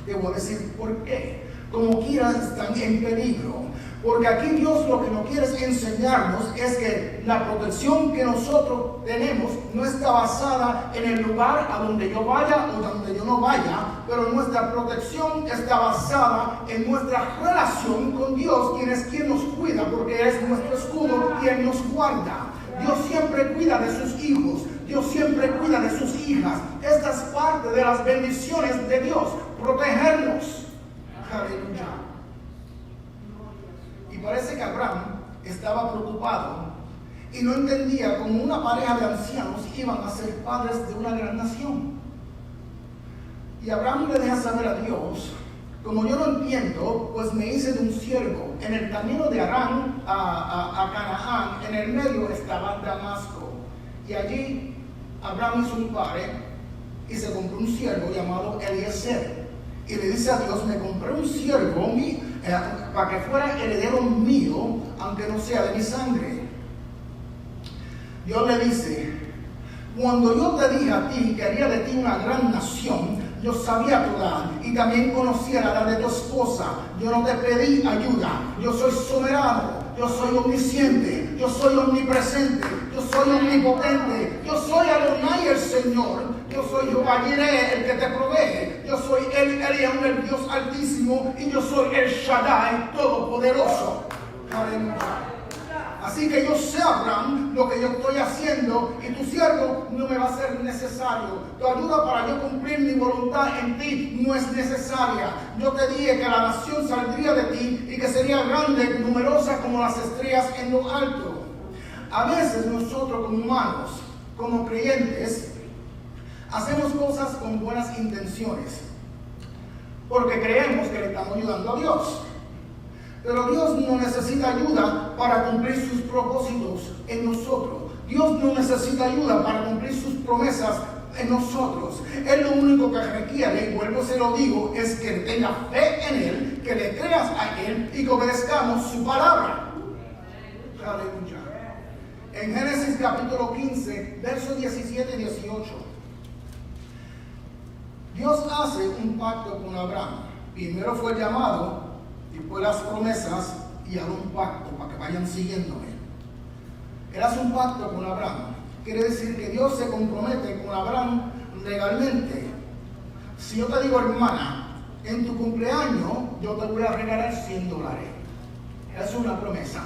Te voy a decir por qué. Como quieran, están en peligro. Porque aquí Dios lo que nos quiere enseñarnos es que la protección que nosotros tenemos no está basada en el lugar a donde yo vaya o donde yo no vaya, pero nuestra protección está basada en nuestra relación con Dios, quien es quien nos cuida, porque es nuestro escudo, quien nos guarda. Dios siempre cuida de sus hijos, Dios siempre cuida de sus hijas. Esta es parte de las bendiciones de Dios, protegernos. Aleluya. Y parece que Abraham estaba preocupado y no entendía cómo una pareja de ancianos iban a ser padres de una gran nación. Y Abraham le deja saber a Dios: como yo no entiendo, pues me hice de un siervo. En el camino de Harán a Canaán, en el medio estaba Damasco. Y allí Abraham hizo un pare y se compró un siervo llamado Eliezer. Y le dice a Dios: me compré un siervo para que fuera heredero mío, aunque no sea de mi sangre. Dios le dice: cuando yo te dije a ti que haría de ti una gran nación, yo sabía tu edad y también conocía la edad de tu esposa. Yo no te pedí ayuda. Yo soy soberano, yo soy omnisciente, yo soy omnipresente, yo soy omnipotente, yo soy Adonai el Señor, yo soy Jehová Jireh, el que te provee, yo soy el Elión, el Dios altísimo, y yo soy el Shaddai todopoderoso. Aleluya. Así que yo sé, Abraham, lo que yo estoy haciendo, y tu siervo no me va a ser necesario. Tu ayuda para yo cumplir mi voluntad en ti no es necesaria. Yo te dije que la nación saldría de ti y que sería grande, numerosa como las estrellas en lo alto. A veces nosotros como humanos, como creyentes, hacemos cosas con buenas intenciones, porque creemos que le estamos ayudando a Dios. Pero Dios no necesita ayuda para cumplir sus propósitos en nosotros. Dios no necesita ayuda para cumplir sus promesas en nosotros. Él lo único que requiere, y vuelvo se lo digo, es que tengas fe en Él, que le creas a Él y que obedezcamos su palabra. Aleluya. En Génesis capítulo 15, versos 17 y 18. Dios hace un pacto con Abraham. Primero fue llamado, después las promesas, y hago un pacto para que vayan siguiéndome. Él hace un pacto con Abraham. Quiere decir que Dios se compromete con Abraham legalmente. Si yo te digo: hermana, en tu cumpleaños yo te voy a regalar $100. Es una promesa.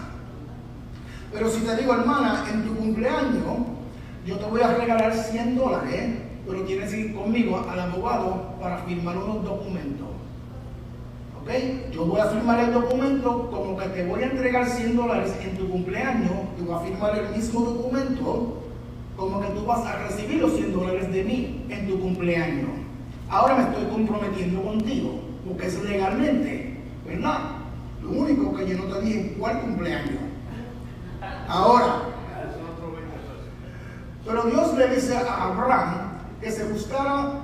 Pero si te digo: hermana, en tu cumpleaños yo te voy a regalar $100, pero tienes que ir conmigo al abogado para firmar unos documentos. Yo voy a firmar el documento como que te voy a entregar $100 en tu cumpleaños. Tú vas a firmar el mismo documento como que tú vas a recibir los $100 de mí en tu cumpleaños. Ahora me estoy comprometiendo contigo, porque es legalmente, ¿verdad? Lo único que yo no te dije en cuál cumpleaños. Ahora, pero Dios le dice a Abraham que se buscara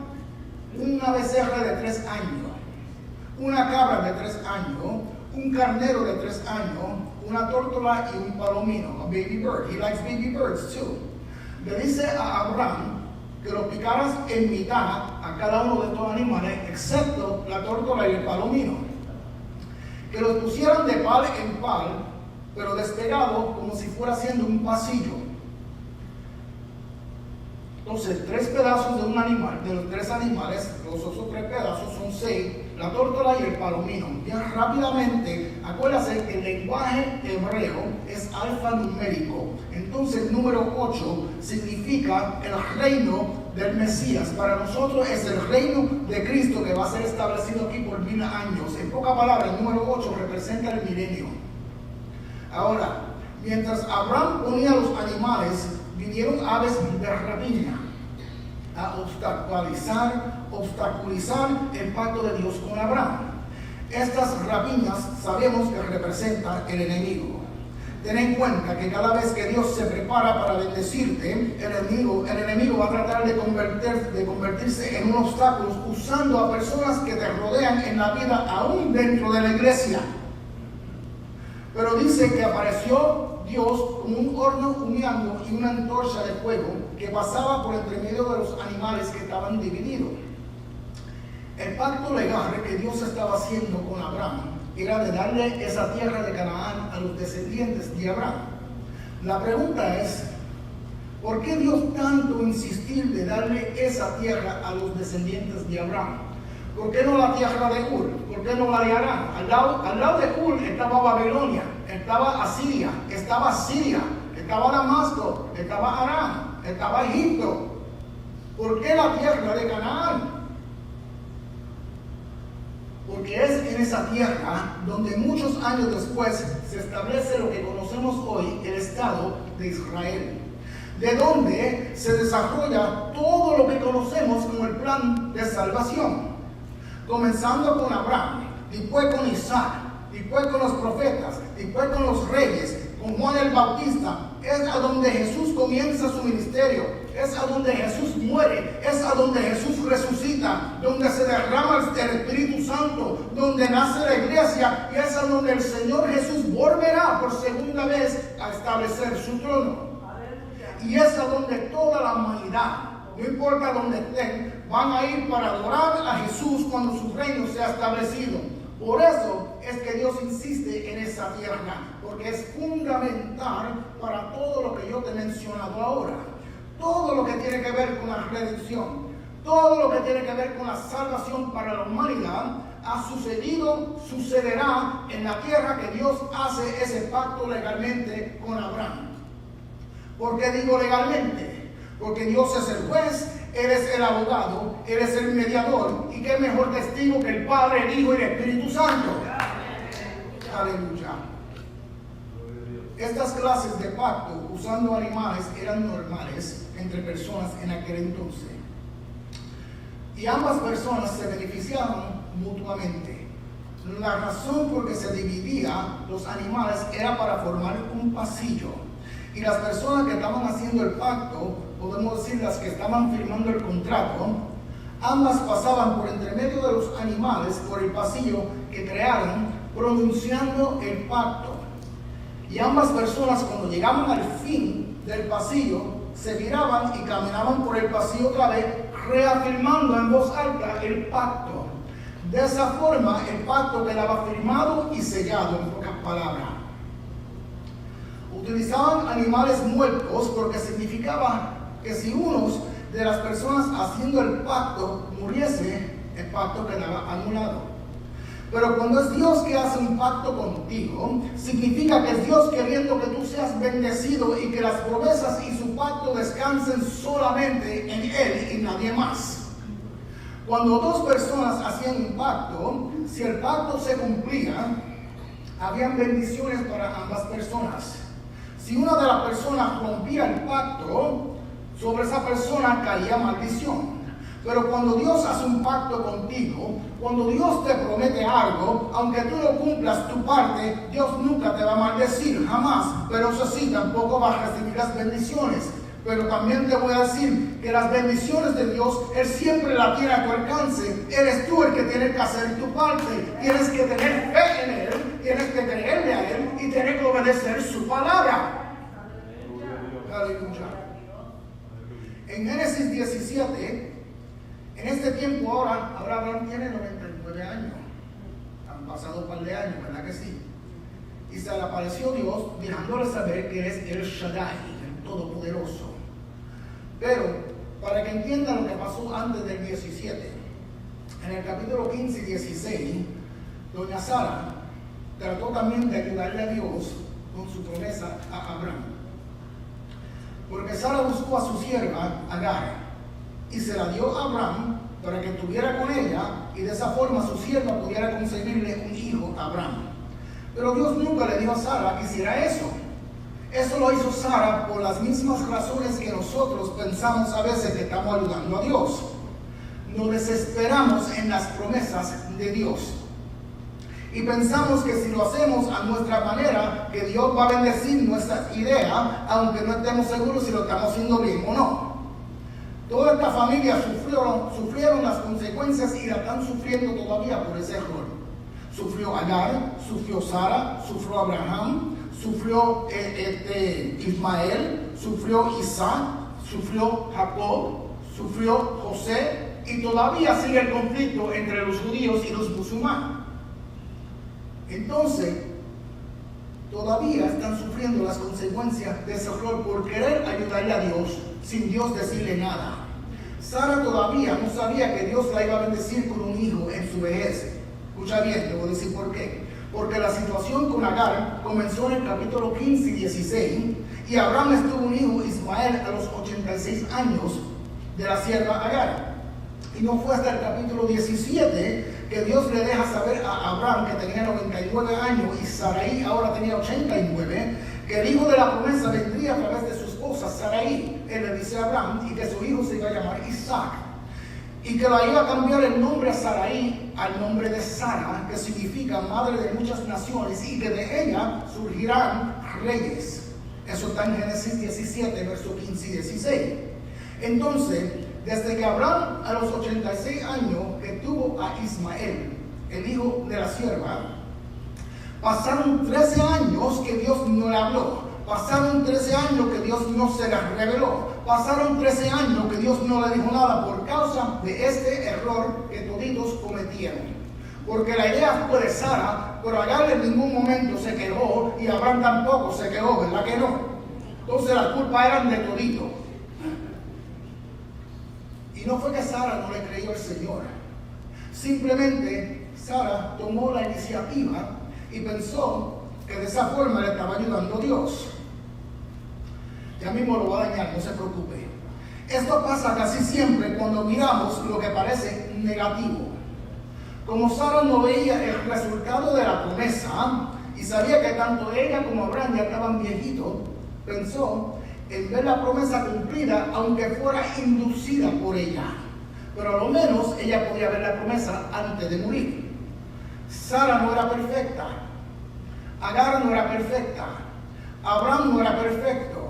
una becerra de 3 años, una cabra de 3 años, un carnero de 3 años, una tórtola y un palomino, a baby bird. He likes baby birds too. Le dice a Abraham que lo picaras en mitad a cada uno de estos animales, excepto la tórtola y el palomino. Que los pusieran de pal en pal, pero despegado como si fuera haciendo un pasillo. Entonces, 3 pedazos de un animal, de los 3 animales, los otros 3 pedazos son 6, la tórtola y el palomino. Bien rápidamente, acuérdate que el lenguaje hebreo es alfanumérico. Entonces, el número 8 significa el reino del Mesías. Para nosotros es el reino de Cristo que va a ser establecido aquí por 1000 años. En pocas palabras, el número 8 representa el milenio. Ahora, mientras Abraham ponía los animales, vinieron aves de rapiña a obstaculizar el pacto de Dios con Abraham. Estas rapiñas sabemos que representan el enemigo. Ten en cuenta que cada vez que Dios se prepara para bendecirte, el enemigo va a tratar de convertirse en un obstáculo usando a personas que te rodean en la vida, aún dentro de la iglesia. Pero dice que apareció Dios como un horno humeando y una antorcha de fuego que pasaba por entre medio de los animales que estaban divididos. El pacto legal que Dios estaba haciendo con Abraham era de darle esa tierra de Canaán a los descendientes de Abraham. La pregunta es: ¿por qué Dios tanto insistir de darle esa tierra a los descendientes de Abraham? ¿Por qué no la tierra de Ur? ¿Por qué no la de Arán? Al lado de Ur estaba Babilonia, estaba Asiria, estaba Siria, estaba Damasco, estaba Arán, estaba Egipto. ¿Por qué la tierra de Canaán? Porque es en esa tierra donde muchos años después se establece lo que conocemos hoy, el Estado de Israel, de donde se desarrolla todo lo que conocemos como el plan de de salvación. Comenzando con Abraham, después con Isaac, después con los profetas, después con los reyes, con Juan el Bautista. Es a donde Jesús comienza su ministerio, es a donde Jesús muere, es a donde Jesús resucita, donde se derrama el Espíritu Santo, donde nace la iglesia, y es a donde el Señor Jesús volverá por segunda vez a establecer su trono. Y es a donde toda la humanidad, no importa dónde estén, van a ir para adorar a Jesús cuando su reino sea establecido. Por eso es que Dios insiste en esa tierra, porque es fundamental para todo lo que yo te he mencionado ahora. Todo lo que tiene que ver con la redención, todo lo que tiene que ver con la salvación para la humanidad, ha sucedido, sucederá en la tierra que Dios hace ese pacto legalmente con Abraham. ¿Por qué digo legalmente? Porque Dios es el juez, Él es el abogado, Él es el mediador, y qué mejor testigo que el Padre, el Hijo y el Espíritu Santo. Aleluya. Estas clases de pacto usando animales eran normales entre personas en aquel entonces, y ambas personas se beneficiaban mutuamente. La razón por que se dividían los animales era para formar un pasillo, y las personas que estaban haciendo el pacto, podemos decir las que estaban firmando el contrato, ambas pasaban por entre medio de los animales por el pasillo que crearon, pronunciando el pacto. Y ambas personas, cuando llegaban al fin del pasillo, se viraban y caminaban por el pasillo otra vez, reafirmando en voz alta el pacto. De esa forma, el pacto quedaba firmado y sellado, en pocas palabras. Utilizaban animales muertos porque significaba que si uno de las personas haciendo el pacto muriese, el pacto quedaba anulado. Pero cuando es Dios que hace un pacto contigo, significa que es Dios queriendo que tú seas bendecido y que las promesas y su pacto descansen solamente en Él y nadie más. Cuando dos personas hacían un pacto, si el pacto se cumplía, habían bendiciones para ambas personas. Si una de las personas rompía el pacto, sobre esa persona caía maldición. Pero cuando Dios hace un pacto contigo, cuando Dios te promete algo, aunque tú no cumplas tu parte, Dios nunca te va a maldecir, jamás. Pero eso sí, tampoco vas a recibir las bendiciones. Pero también te voy a decir que las bendiciones de Dios, Él siempre las tiene a tu alcance. Eres tú el que tienes que hacer tu parte. Tienes que tener fe en Él, tienes que creerle a Él y tienes que obedecer su palabra. Aleluya. En Génesis 17, en este tiempo ahora Abraham tiene 99 años. Han pasado un par de años, ¿verdad que sí? Y se le apareció Dios dejándole saber que es el Shaddai, el Todopoderoso. Pero, para que entiendan lo que pasó antes del 17, en el capítulo 15 y 16, doña Sara trató también de ayudarle a Dios con su promesa a Abraham. Porque Sara buscó a su sierva Agar y se la dio a Abraham para que estuviera con ella, y de esa forma su sierva pudiera concebirle un hijo a Abraham. Pero Dios nunca le dijo a Sara que hiciera eso. Eso lo hizo Sara por las mismas razones que nosotros pensamos a veces que estamos ayudando a Dios. Nos desesperamos en las promesas de Dios. Y pensamos que si lo hacemos a nuestra manera, que Dios va a bendecir nuestras ideas, aunque no estemos seguros si lo estamos haciendo bien o no. Toda esta familia sufrieron las consecuencias y la están sufriendo todavía por ese error. Sufrió Agar, sufrió Sara, sufrió Abraham, sufrió Ismael, sufrió Isaac, sufrió Jacob, sufrió José, y todavía sigue el conflicto entre los judíos y los musulmanes. Entonces, todavía están sufriendo las consecuencias de ese error por querer ayudarle a Dios sin Dios decirle nada. Sara todavía no sabía que Dios la iba a bendecir con un hijo en su vejez. Escucha bien, te voy a decir por qué. Porque la situación con Agar comenzó en el capítulo 15 y 16, y Abraham tuvo un hijo, Ismael, a los 86 años de la sierva Agar. Y no fue hasta el capítulo 17 que Dios le deja saber a Abraham, que tenía 99 años, y Sarai ahora tenía 89, que el hijo de la promesa vendría a través de su esposa Sarai. Él le dice a Abraham, y que su hijo se iba a llamar Isaac. y que la iba a cambiar el nombre a Sarai al nombre de Sara, que significa madre de muchas naciones, y que de ella surgirán reyes. Eso está en Génesis 17, versos 15 y 16. Entonces, desde que Abraham a los 86 años que tuvo a Ismael, el hijo de la sierva, pasaron 13 años que Dios no le habló. Pasaron 13 años que Dios no se le reveló. Pasaron 13 años que Dios no le dijo nada por causa de este error que toditos cometieron. Porque la idea fue de Sara, pero Agar en ningún momento se quejó y Abraham tampoco se quejó, ¿verdad que no? Entonces la culpa eran de toditos. Y no fue que Sara no le creyó al Señor. Simplemente Sara tomó la iniciativa y pensó que de esa forma le estaba ayudando a Dios. Ya mismo lo va a dañar, no se preocupe. Esto pasa casi siempre cuando miramos lo que parece negativo. Como Sara no veía el resultado de la promesa y sabía que tanto ella como Abraham ya estaban viejitos, pensó en ver la promesa cumplida, aunque fuera inducida por ella. Pero a lo menos ella podía ver la promesa antes de morir. Sara no era perfecta. Agar no era perfecta. Abraham no era perfecto.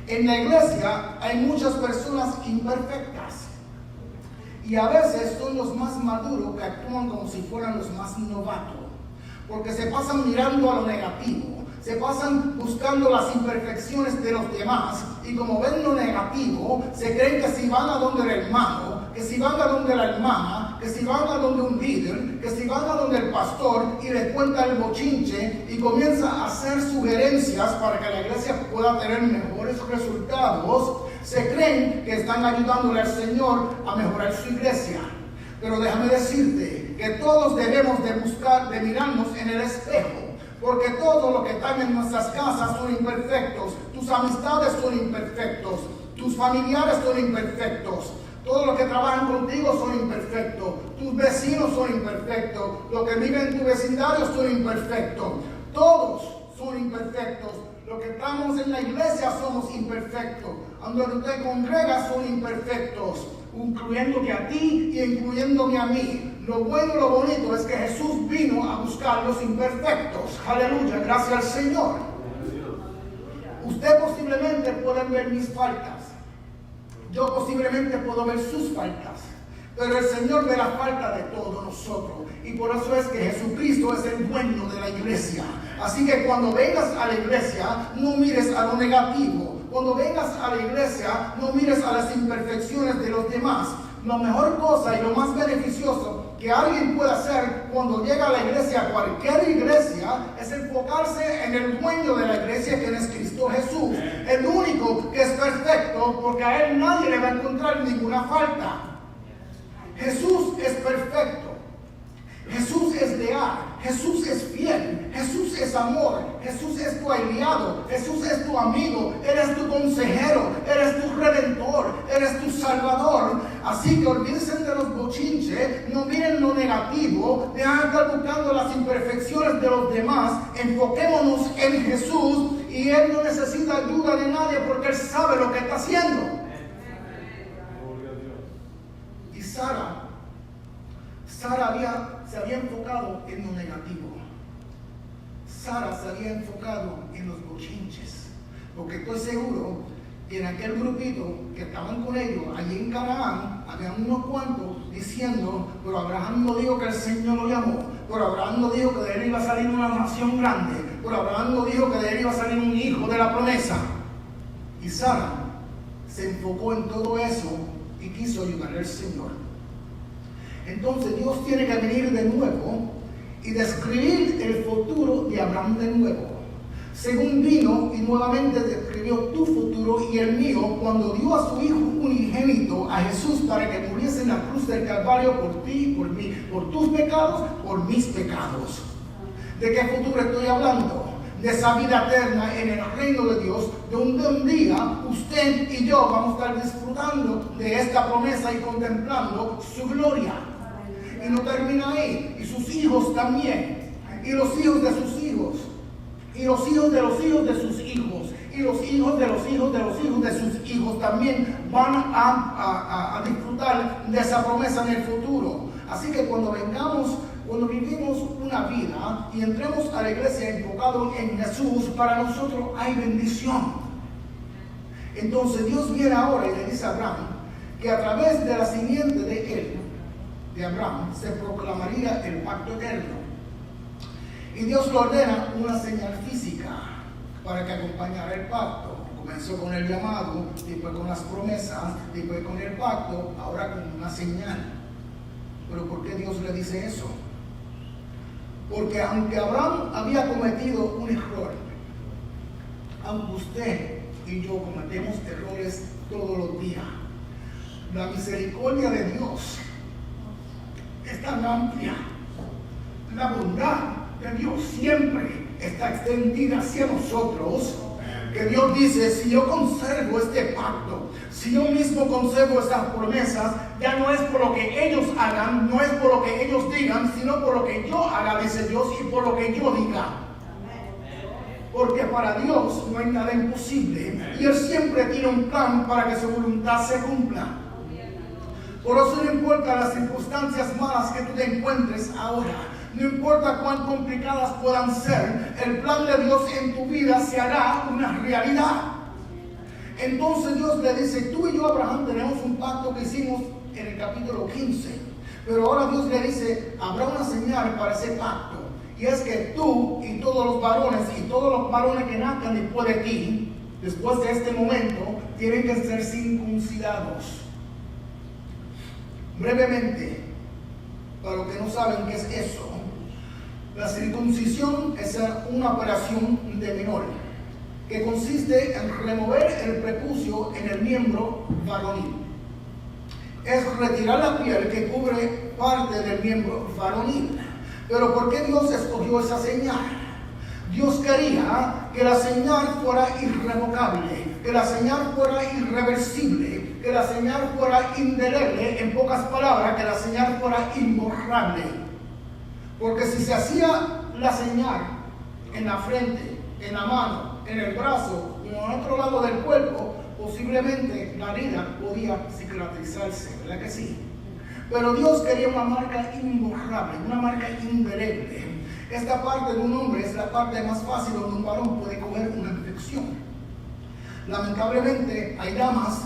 En la iglesia hay muchas personas imperfectas. Y a veces son los más maduros que actúan como si fueran los más novatos. Porque se pasan mirando a lo negativo. Se pasan buscando las imperfecciones de los demás. Y como ven lo negativo, se creen que si van a donde el hermano, que si van a donde la hermana, que si van a donde un líder, que si van a donde el pastor y les cuenta el bochinche y comienza a hacer sugerencias para que la iglesia pueda tener mejores resultados, se creen que están ayudándole al Señor a mejorar su iglesia. Pero déjame decirte que todos debemos de buscar, de mirarnos en el espejo. Porque todo lo que están en nuestras casas son imperfectos. Tus amistades son imperfectos. Tus familiares son imperfectos. Todos los que trabajan contigo son imperfectos. Tus vecinos son imperfectos. Los que viven en tu vecindario son imperfectos. Todos son imperfectos. Los que estamos en la iglesia somos imperfectos. Donde usted congrega son imperfectos, incluyéndote a ti y incluyéndome a mí. Lo bueno y lo bonito es que Jesús vino a buscar los imperfectos. Aleluya, gracias al Señor. Usted posiblemente puede ver mis faltas. Yo posiblemente puedo ver sus faltas. Pero el Señor ve la falta de todos nosotros. Y por eso es que Jesucristo es el dueño de la iglesia. Así que cuando vengas a la iglesia, no mires a lo negativo. Cuando vengas a la iglesia, no mires a las imperfecciones de los demás. La mejor cosa y lo más beneficioso que alguien puede hacer cuando llega a la iglesia, cualquier iglesia, es enfocarse en el dueño de la iglesia, que es Cristo Jesús. El único que es perfecto, porque a él nadie le va a encontrar ninguna falta. Jesús es perfecto. Jesús es leal, Jesús es fiel, Jesús es amor, Jesús es tu aliado, Jesús es tu amigo, Él es tu consejero, Él es tu redentor, Él es tu salvador. Así que olvídense de los bochinches, no miren lo negativo, dejan de estar buscando las imperfecciones de los demás, enfoquémonos en Jesús y Él no necesita ayuda de nadie porque Él sabe lo que está haciendo. Y Sara se había enfocado en lo negativo. Sara se había enfocado en los bochinches. Porque estoy seguro que en aquel grupito que estaban con ellos, allí en Canaán, había unos cuantos diciendo, pero Abraham no dijo que el Señor lo llamó, pero Abraham no dijo que de él iba a salir una nación grande, pero Abraham no dijo que de él iba a salir un hijo de la promesa. Y Sara se enfocó en todo eso y quiso ayudarle al Señor. Entonces Dios tiene que venir de nuevo y describir el futuro de Abraham de nuevo. Según vino y nuevamente describió tu futuro y el mío cuando dio a su Hijo unigénito, a Jesús, para que muriese en la cruz del Calvario por ti y por mí, por tus pecados, por mis pecados. ¿De qué futuro estoy hablando? De esa vida eterna en el reino de Dios, donde un día usted y yo vamos a estar disfrutando de esta promesa y contemplando su gloria. Y no termina ahí, y sus hijos también, y los hijos de sus hijos, y los hijos de los hijos de sus hijos, y los hijos de los hijos de los hijos de sus hijos también van a disfrutar de esa promesa en el futuro. Así que cuando vivimos una vida y entremos a la iglesia enfocado en Jesús, para nosotros hay bendición. Entonces Dios viene ahora y le dice a Abraham que a través de la simiente de él, de Abraham, se proclamaría el pacto eterno. Y Dios le ordena una señal física para que acompañara el pacto. Comenzó con el llamado, después con las promesas, después con el pacto, ahora con una señal. ¿Pero por qué Dios le dice eso? Porque aunque Abraham había cometido un error, aunque usted y yo cometemos errores todos los días, la misericordia de Dios es tan amplia. La bondad de Dios siempre está extendida hacia nosotros, que Dios dice, si yo conservo este pacto, si yo mismo conservo estas promesas, ya no es por lo que ellos hagan, no es por lo que ellos digan, sino por lo que yo haga, dice Dios, y por lo que yo diga. Porque para Dios no hay nada imposible, y Él siempre tiene un plan para que su voluntad se cumpla. Por eso no importa las circunstancias malas que tú te encuentres ahora, no importa cuán complicadas puedan ser, el plan de Dios en tu vida se hará una realidad. Entonces Dios le dice, tú y yo, Abraham, tenemos un pacto que hicimos en el capítulo 15, pero ahora Dios le dice, habrá una señal para ese pacto, y es que tú y todos los varones que nazcan después de ti, después de este momento, tienen que ser circuncidados. Brevemente, para los que no saben qué es eso, la circuncisión es una operación de menor que consiste en remover el prepucio en el miembro varonil. Es retirar la piel que cubre parte del miembro varonil. Pero ¿por qué Dios escogió esa señal? Dios quería que la señal fuera irrevocable, que la señal fuera irreversible, que la señal fuera indeleble, en pocas palabras, que la señal fuera imborrable. Porque si se hacía la señal en la frente, en la mano, en el brazo o en otro lado del cuerpo, posiblemente la herida podía cicatrizarse, ¿verdad que sí? Pero Dios quería una marca imborrable, una marca indeleble. Esta parte de un hombre es la parte más fácil donde un varón puede coger una infección. Lamentablemente hay damas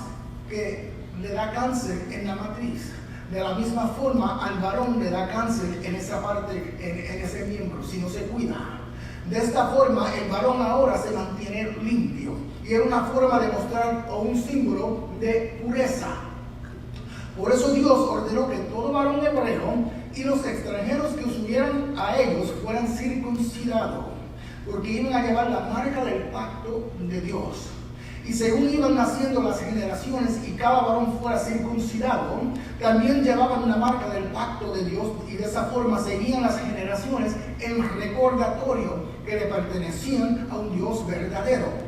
que le da cáncer en la matriz. De la misma forma al varón le da cáncer en esa parte, en ese miembro, si no se cuida. De esta forma el varón ahora se mantiene limpio. Y era una forma de mostrar o un símbolo de pureza. Por eso Dios ordenó que todo varón hebreo y los extranjeros que subieran a ellos fueran circuncidados, porque iban a llevar la marca del pacto de Dios. Y según iban naciendo las generaciones y cada varón fuera circuncidado, también llevaban una marca del pacto de Dios, y de esa forma seguían las generaciones en recordatorio que le pertenecían a un Dios verdadero.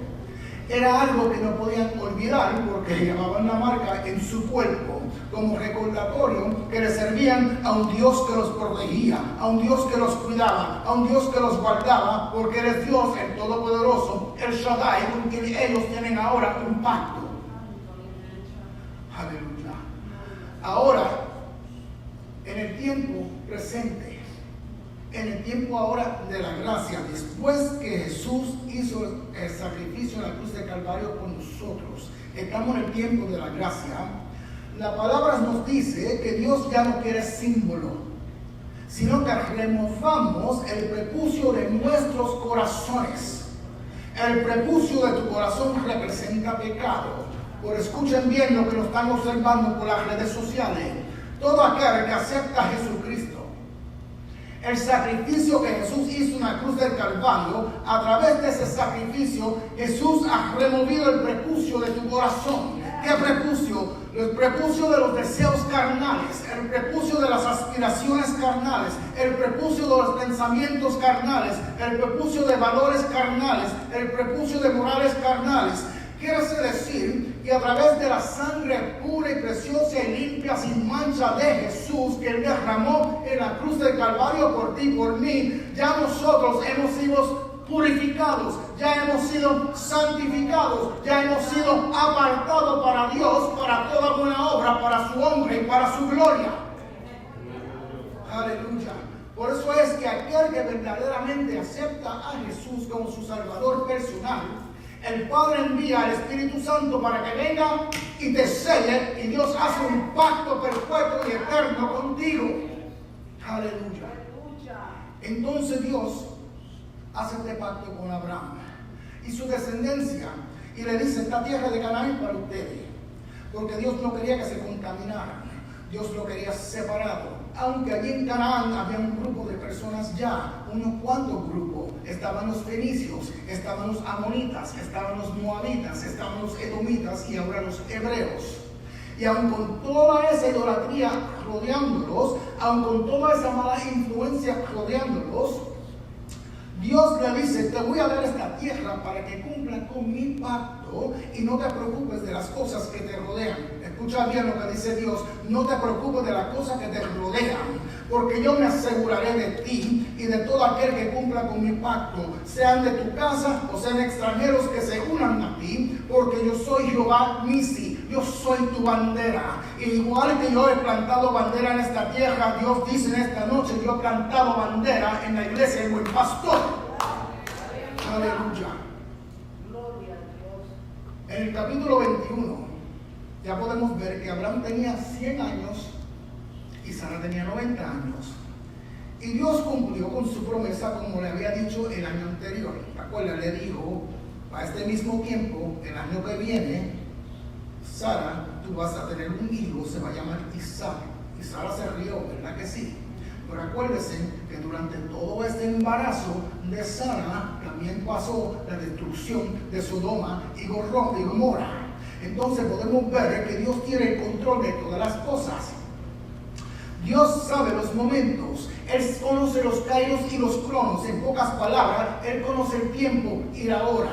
Era algo que no podían olvidar porque llevaban la marca en su cuerpo como recordatorio que le servían a un Dios que los protegía, a un Dios que los cuidaba, a un Dios que los guardaba, porque eres Dios, el Todopoderoso, el Shaddai, con quien ellos tienen ahora un pacto. Aleluya. Ahora, en el tiempo presente, en el tiempo ahora de la gracia, después que Jesús hizo el sacrificio en la cruz de Calvario por nosotros, estamos en el tiempo de la gracia. La palabra nos dice que Dios ya no quiere símbolo, sino que removamos el prepucio de nuestros corazones. El prepucio de tu corazón representa pecado. Por escuchen bien lo que nos están observando por las redes sociales. Todo aquel que acepta a Jesucristo, el sacrificio que Jesús hizo en la cruz del Calvario, a través de ese sacrificio, Jesús ha removido el prepucio de tu corazón. ¿Qué prepucio? El prepucio de los deseos carnales, el prepucio de las aspiraciones carnales, el prepucio de los pensamientos carnales, el prepucio de valores carnales, el prepucio de morales carnales. Quiere decir que a través de la sangre pura y preciosa y limpia, sin mancha de Jesús, que Él derramó en la cruz del Calvario por ti y por mí, ya nosotros hemos sido purificados, ya hemos sido santificados, ya hemos sido apartados para Dios, para toda buena obra, para su honra y para su gloria. Aleluya. Por eso es que aquel que verdaderamente acepta a Jesús como su Salvador personal, el Padre envía al Espíritu Santo para que venga y te selle, y Dios hace un pacto perfecto y eterno contigo. Aleluya. Entonces Dios hace este pacto con Abraham y su descendencia, y le dice: esta tierra de Canaán es para ustedes, porque Dios no quería que se contaminaran, Dios lo quería separado. Aunque allí en Canaán había un grupo de personas ya, unos cuantos grupos, estaban los fenicios, estaban los amonitas, estaban los moabitas, estaban los edomitas y ahora los hebreos. Y aun con toda esa idolatría rodeándolos, aun con toda esa mala influencia rodeándolos, Dios le dice: te voy a dar esta tierra para que cumplan con mi pacto y no te preocupes de las cosas que te rodean. Escucha bien lo que dice Dios: no te preocupes de las cosas que te rodean, porque yo me aseguraré de ti y de todo aquel que cumpla con mi pacto, sean de tu casa o sean extranjeros que se unan a ti, porque yo soy Jehová Nisi, yo soy tu bandera. Y igual que yo he plantado bandera en esta tierra, Dios dice en esta noche: yo he plantado bandera en la iglesia del buen pastor. Aleluya. En el capítulo 21 ya podemos ver que Abraham tenía 100 años y Sara tenía 90 años. Y Dios cumplió con su promesa como le había dicho el año anterior. ¿Te acuerdas? Le dijo: a este mismo tiempo, el año que viene, Sara, tú vas a tener un hijo, se va a llamar Isaac. Y Sara se rió, ¿verdad que sí? Pero acuérdense que durante todo este embarazo de Sara también pasó la destrucción de Sodoma y Gomorra. Entonces podemos ver que Dios tiene el control de todas las cosas. Dios sabe los momentos, Él conoce los kairos y los cronos. En pocas palabras, Él conoce el tiempo y la hora,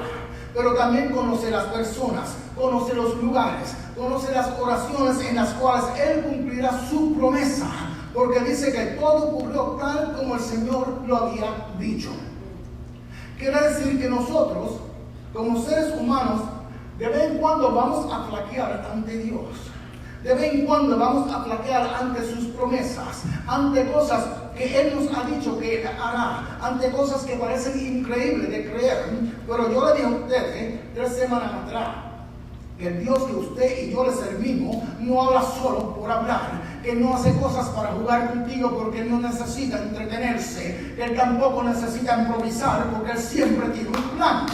pero también conoce las personas, conoce los lugares, conoce las oraciones en las cuales Él cumplirá su promesa, porque dice que todo ocurrió tal como el Señor lo había dicho. Quiere decir que nosotros, como seres humanos, de vez en cuando vamos a flaquear ante Dios. De vez en cuando vamos a flaquear ante sus promesas, ante cosas que Él nos ha dicho que Él hará, ante cosas que parecen increíbles de creer. Pero yo le dije a ustedes 3 semanas atrás que el Dios que usted y yo le servimos no habla solo por hablar, que no hace cosas para jugar contigo porque Él no necesita entretenerse, que Él tampoco necesita improvisar porque Él siempre tiene un plan.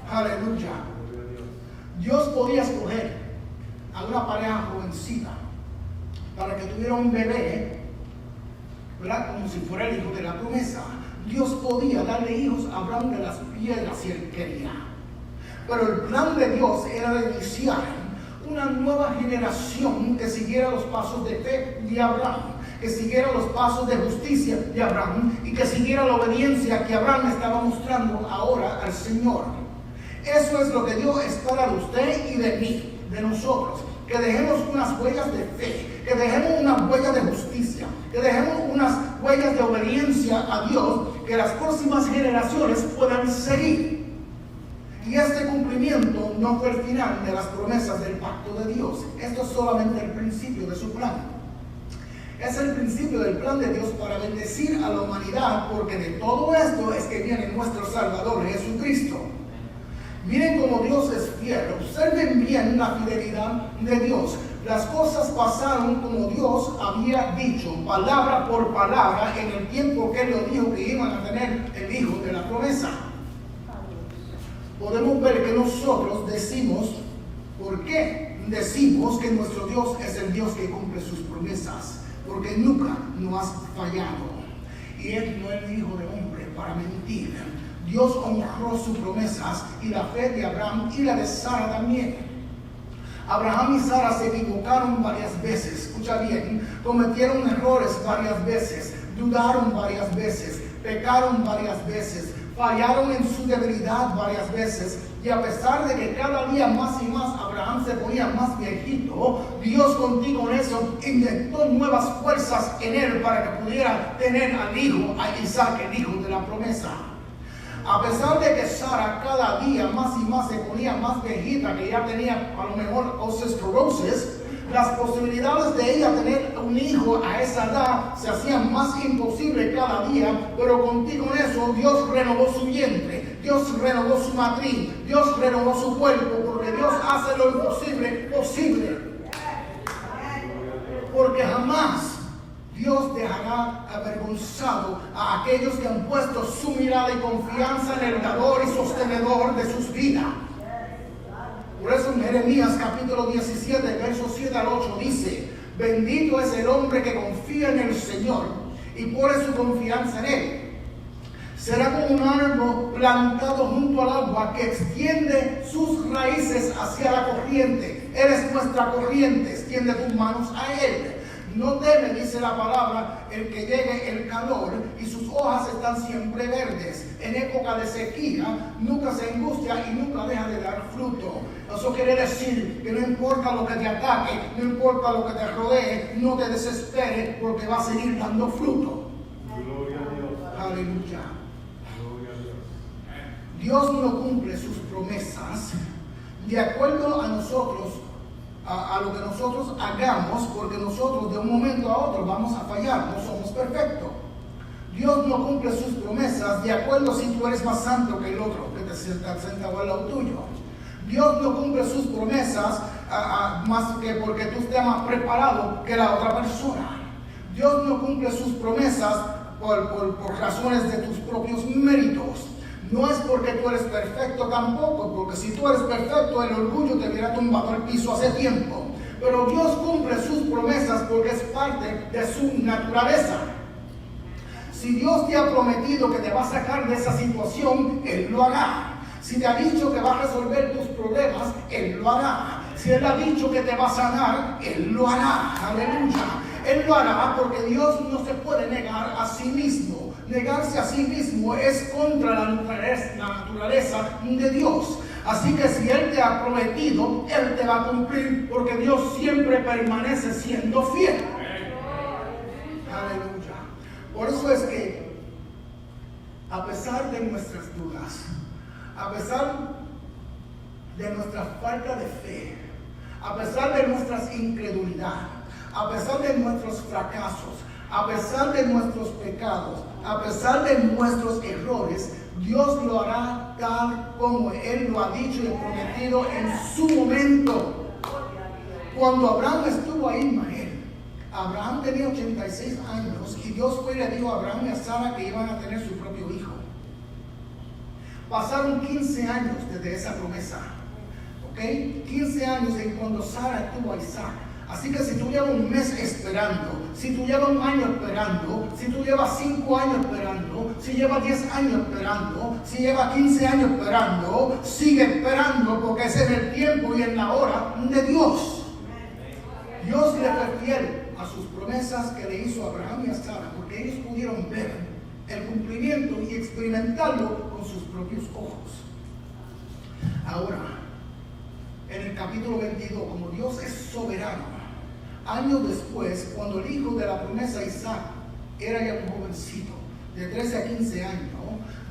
Aleluya. Dios podía escoger a una pareja jovencita para que tuviera un bebé, ¿verdad? Como si fuera el hijo de la promesa. Dios podía darle hijos a Abraham de las piedras si Él quería. Pero el plan de Dios era de iniciar una nueva generación que siguiera los pasos de fe de Abraham, que siguiera los pasos de justicia de Abraham y que siguiera la obediencia que Abraham estaba mostrando ahora al Señor. Eso es lo que Dios espera de usted y de mí, de nosotros, que dejemos unas huellas de fe, que dejemos unas huellas de justicia, que dejemos unas huellas de obediencia a Dios, que las próximas generaciones puedan seguir. Y este cumplimiento no fue el final de las promesas del pacto de Dios. Esto es solamente el principio de su plan. Es el principio del plan de Dios para bendecir a la humanidad, porque de todo esto es que viene nuestro Salvador Jesucristo. Miren cómo Dios es fiel. Observen bien la fidelidad de Dios. Las cosas pasaron como Dios había dicho, palabra por palabra, en el tiempo que Él lo dijo que iban a tener el hijo de la promesa. Podemos ver que nosotros decimos, ¿por qué decimos que nuestro Dios es el Dios que cumple sus promesas? Porque nunca nos ha fallado. Y Él no es hijo de hombre para mentir. Dios honró sus promesas y la fe de Abraham y la de Sara también. Abraham y Sara se equivocaron varias veces, escucha bien, cometieron errores varias veces, dudaron varias veces, pecaron varias veces, fallaron en su debilidad varias veces, y a pesar de que cada día más y más Abraham se ponía más viejito, Dios contigo con eso inyectó nuevas fuerzas en él para que pudiera tener al hijo, a Isaac, el hijo de la promesa. A pesar de que Sara cada día más y más se ponía más viejita, que ya tenía a lo mejor osteoporosis, las posibilidades de ella tener un hijo a esa edad se hacían más imposible cada día, pero contigo en eso Dios renovó su vientre, Dios renovó su matriz, Dios renovó su cuerpo, porque Dios hace lo imposible posible. Porque jamás Dios dejará avergonzado a aquellos que han puesto su mirada y confianza en el dador y sostenedor de sus vidas. Por eso en Jeremías capítulo 17, versos 7 al 8 dice: bendito es el hombre que confía en el Señor y pone su confianza en Él. Será como un árbol plantado junto al agua que extiende sus raíces hacia la corriente. Él es nuestra corriente, extiende tus manos a Él. No teme, dice la palabra, el que llegue el calor, y sus hojas están siempre verdes. En época de sequía nunca se angustia y nunca deja de dar fruto. Eso quiere decir que no importa lo que te ataque, no importa lo que te rodee, no te desesperes, porque va a seguir dando fruto. Gloria a Dios. Aleluya. Gloria a Dios. Dios no cumple sus promesas de acuerdo a nosotros, a lo que nosotros hagamos, porque nosotros de un momento a otro vamos a fallar, no somos perfectos. Dios no cumple sus promesas de acuerdo si tú eres más santo que el otro que te sentado al lado tuyo. Dios no cumple sus promesas más que porque tú estés más preparado que la otra persona. Dios no cumple sus promesas por razones de tus propios méritos. No es porque tú eres perfecto tampoco, porque si tú eres perfecto, el orgullo te hubiera tumbado al piso hace tiempo. Pero Dios cumple sus promesas porque es parte de su naturaleza. Si Dios te ha prometido que te va a sacar de esa situación, Él lo hará. Si te ha dicho que va a resolver tus problemas, Él lo hará. Si Él ha dicho que te va a sanar, Él lo hará. Aleluya. Él lo hará porque Dios no se puede negar a sí mismo. Negarse a sí mismo es contra la naturaleza de Dios. Así que si Él te ha prometido, Él te va a cumplir, porque Dios siempre permanece siendo fiel. Aleluya. Por eso es que, a pesar de nuestras dudas, a pesar de nuestra falta de fe, a pesar de nuestras incredulidad, a pesar de nuestros fracasos, a pesar de nuestros pecados, a pesar de nuestros errores, Dios lo hará tal como Él lo ha dicho y prometido en su momento. Cuando Abraham estuvo ahí, Ismael, Abraham tenía 86 años y Dios fue y le dijo a Abraham y a Sara que iban a tener su propio hijo. Pasaron 15 años desde esa promesa, ¿ok? 15 años en cuando Sara tuvo a Isaac. Así que si tú llevas un mes esperando, si tú llevas un año esperando, si tú llevas 5 años esperando, si llevas 10 años esperando, si llevas 15 años esperando, sigue esperando, porque es en el tiempo y en la hora de Dios. Dios le fue fiel a sus promesas que le hizo a Abraham y a Sara, porque ellos pudieron ver el cumplimiento y experimentarlo con sus propios ojos. Ahora, en el capítulo 22, como Dios es soberano, años después, cuando el hijo de la promesa Isaac era ya un jovencito, de 13 a 15 años,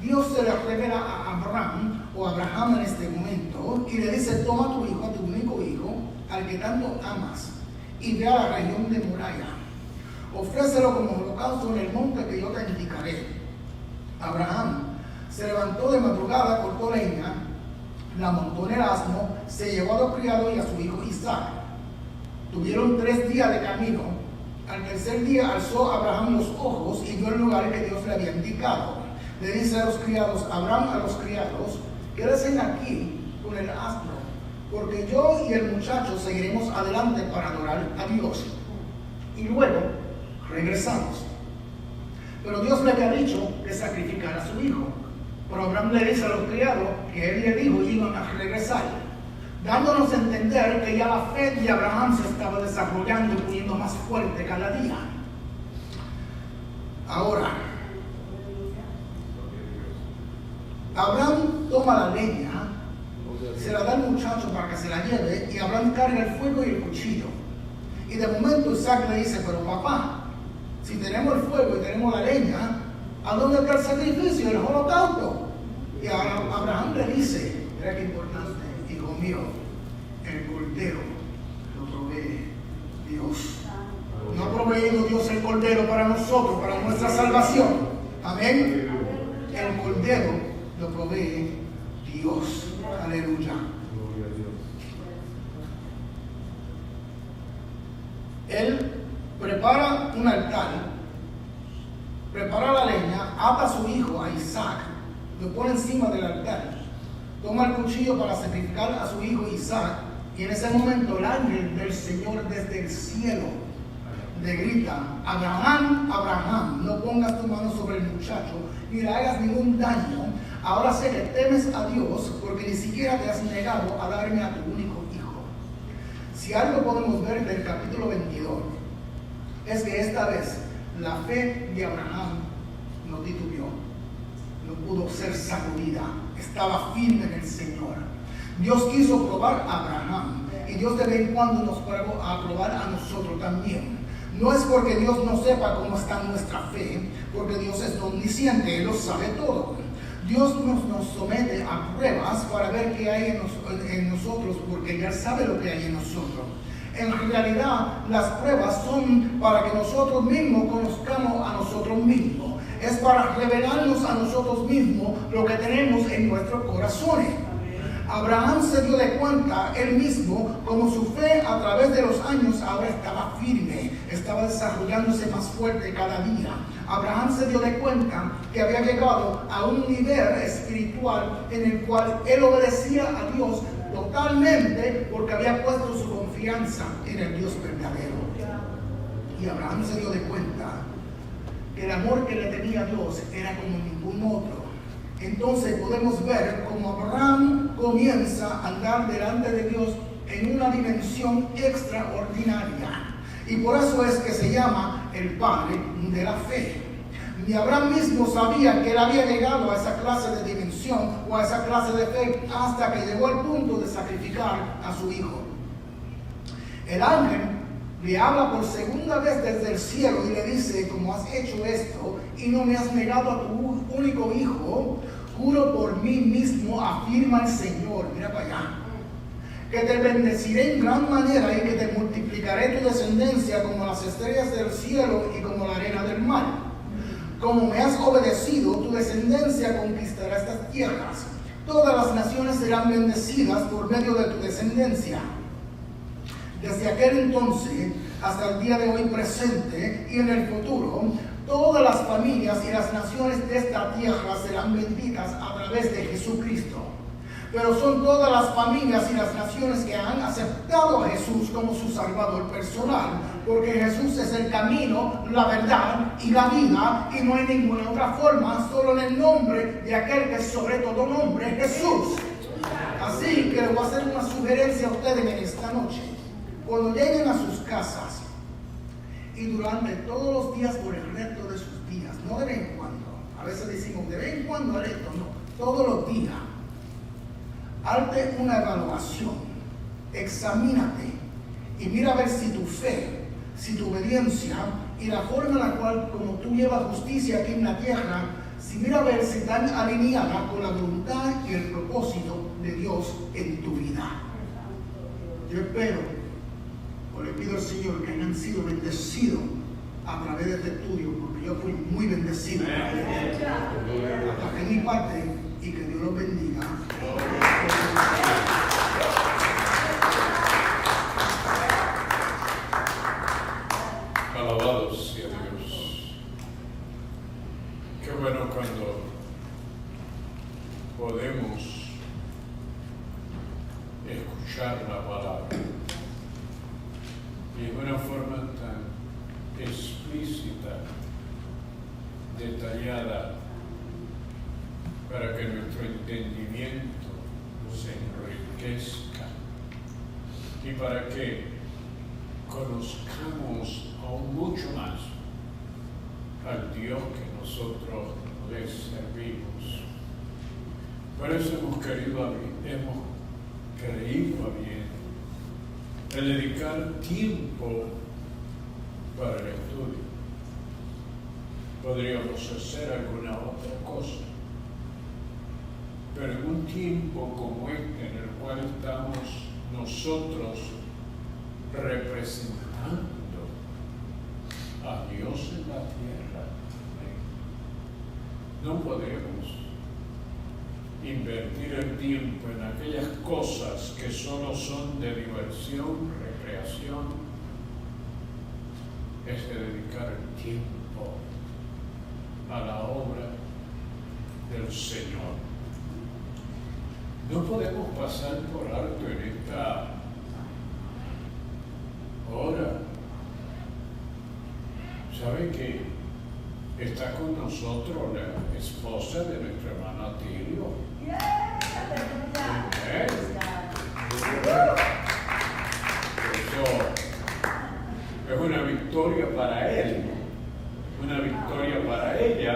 Dios se le revela a Abraham en este momento, y le dice: toma a tu hijo, a tu único hijo, al que tanto amas, y ve a la región de Moriah. Ofrécelo como holocausto en el monte que yo te indicaré. Abraham se levantó de madrugada, cortó leña, la montó en el asno, se llevó a los criados y a su hijo Isaac. Tuvieron 3 días de camino. Al tercer día alzó Abraham los ojos y vio el lugar que Dios le había indicado. Le dice a los criados, Abraham a los criados: quédense aquí con el asno, porque yo y el muchacho seguiremos adelante para adorar a Dios. Y luego regresamos. Pero Dios le había dicho que sacrificara a su hijo. Pero Abraham le dice a los criados que él le dijo que iban a regresar, dándonos a entender que ya la fe de Abraham se estaba desarrollando y poniendo más fuerte cada día. Ahora, Abraham toma la leña, se la da al muchacho para que se la lleve, y Abraham carga el fuego y el cuchillo. Y de momento Isaac le dice: pero papá, si tenemos el fuego y tenemos la leña, ¿a dónde está el sacrificio, el holocausto? Y Abraham le dice, mira qué importante, hijo mío, el cordero lo provee Dios. No ha proveído Dios el cordero para nosotros, para nuestra salvación. Amén. El cordero lo provee Dios. Aleluya. Gloria a Dios. Él prepara un altar, prepara la leña, ata a su hijo, a Isaac, lo pone encima del altar, toma el cuchillo para sacrificar a su hijo Isaac, y en ese momento el ángel del Señor desde el cielo le grita: Abraham, Abraham, no pongas tu mano sobre el muchacho ni le hagas ningún daño. Ahora sé que temes a Dios porque ni siquiera te has negado a darme a tu único hijo. Si algo podemos ver del capítulo 22 es que esta vez la fe de Abraham no titubeó, no pudo ser sacudida, estaba firme en el Señor. Dios quiso probar a Abraham y Dios de vez en cuando nos prueba a probar a nosotros también. No es porque Dios no sepa cómo está nuestra fe, porque Dios es omnisciente, Él lo sabe todo. Dios nos somete a pruebas para ver qué hay en nosotros, porque Él sabe lo que hay en nosotros. En realidad, las pruebas son para que nosotros mismos conozcamos a nosotros mismos. Es para revelarnos a nosotros mismos lo que tenemos en nuestros corazones. Abraham se dio de cuenta él mismo como su fe a través de los años ahora estaba firme, estaba desarrollándose más fuerte cada día. Abraham se dio de cuenta que había llegado a un nivel espiritual en el cual él obedecía a Dios totalmente porque había puesto su confianza en el Dios verdadero. Y Abraham se dio de cuenta que el amor que le tenía a Dios era como ningún otro. Entonces podemos ver cómo Abraham comienza a andar delante de Dios en una dimensión extraordinaria. Y por eso es que se llama el padre de la fe. Ni Abraham mismo sabía que él había llegado a esa clase de dimensión o a esa clase de fe hasta que llegó al punto de sacrificar a su hijo. El ángel le habla por segunda vez desde el cielo y le dice: como has hecho esto y no me has negado a tu único hijo, juro por mí mismo, afirma el Señor, mira para allá, que te bendeciré en gran manera y que te multiplicaré tu descendencia como las estrellas del cielo y como la arena del mar. Como me has obedecido, tu descendencia conquistará estas tierras. Todas las naciones serán bendecidas por medio de tu descendencia. Desde aquel entonces hasta el día de hoy presente y en el futuro, todas las familias y las naciones de esta tierra serán benditas a través de Jesucristo. Pero son todas las familias y las naciones que han aceptado a Jesús como su Salvador personal, porque Jesús es el camino, la verdad y la vida, y no hay ninguna otra forma, solo en el nombre de aquel que es sobre todo nombre, Jesús. Así que les voy a hacer una sugerencia a ustedes en esta noche. Cuando lleguen a sus casas y durante todos los días por el resto de sus días, no de vez en cuando, a veces decimos de vez en cuando haré esto, no, todos los días, hazte una evaluación, examínate y mira a ver si tu fe, si tu obediencia y la forma en la cual como tú llevas justicia aquí en la tierra, si mira a ver si están alineadas con la voluntad y el propósito de Dios en tu vida. Yo espero o le pido al Señor que hayan sido bendecidos a través de este estudio, porque yo fui muy bendecido hasta que mi parte, y que Dios los bendiga. Alabado sea Dios. Qué bueno cuando podemos escuchar la palabra y de una forma tan explícita, detallada, para que nuestro entendimiento se enriquezca y para que conozcamos aún mucho más al Dios que nosotros le servimos. Por eso hemos creído a bien el dedicar tiempo para el estudio. Podríamos hacer alguna otra cosa, Pero en un tiempo como este, en el cual estamos nosotros representando a Dios en la tierra, no podemos invertir el tiempo en aquellas cosas que solo son de diversión, recreación. Es de dedicar el tiempo a la obra del Señor. No podemos pasar por alto en esta hora. ¿Sabe que está con nosotros la esposa de nuestro hermano Atilio? Eso es una victoria para él, una victoria para ella,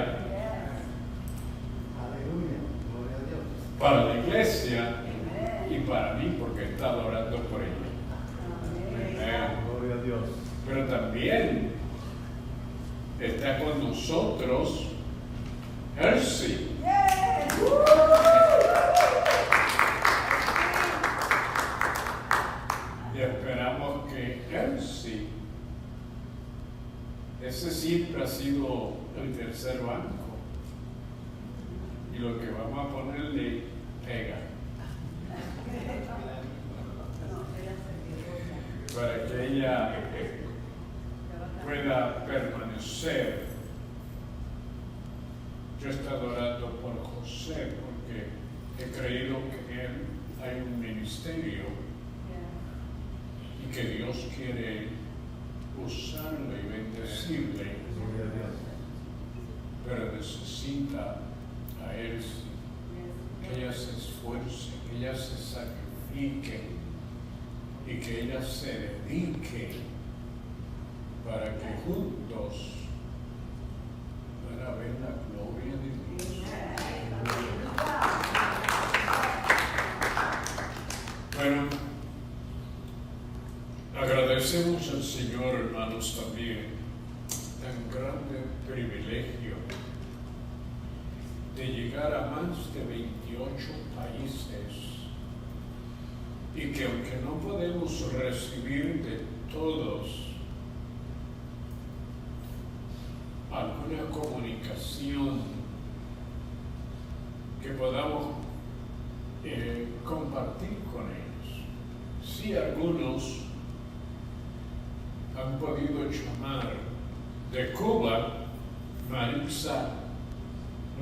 Aleluya. Gloria a Dios. para la iglesia y para mí, porque he estado orando por ella. Gloria a Dios. Pero también está con nosotros Elsie. Y esperamos que Elsie, ese siempre ha sido el tercer banco, y lo que vamos a ponerle pega, para que ella pueda permanecer. Yo he estado orando por José porque he creído que en él hay un ministerio y que Dios quiere usarlo y bendecirle, Gloria a Dios. pero necesita a él que ella se esfuerce, que ella se sacrifique y que ella se dedique para que juntos puedan ver la gloria de Dios. Bueno, agradecemos al Señor, hermanos, también tan grande privilegio de llegar a más de 28 países, y que aunque no podemos recibir de todos alguna comunicación que podamos compartir con ellos, sí, algunos han podido llamar. De Cuba, Maritza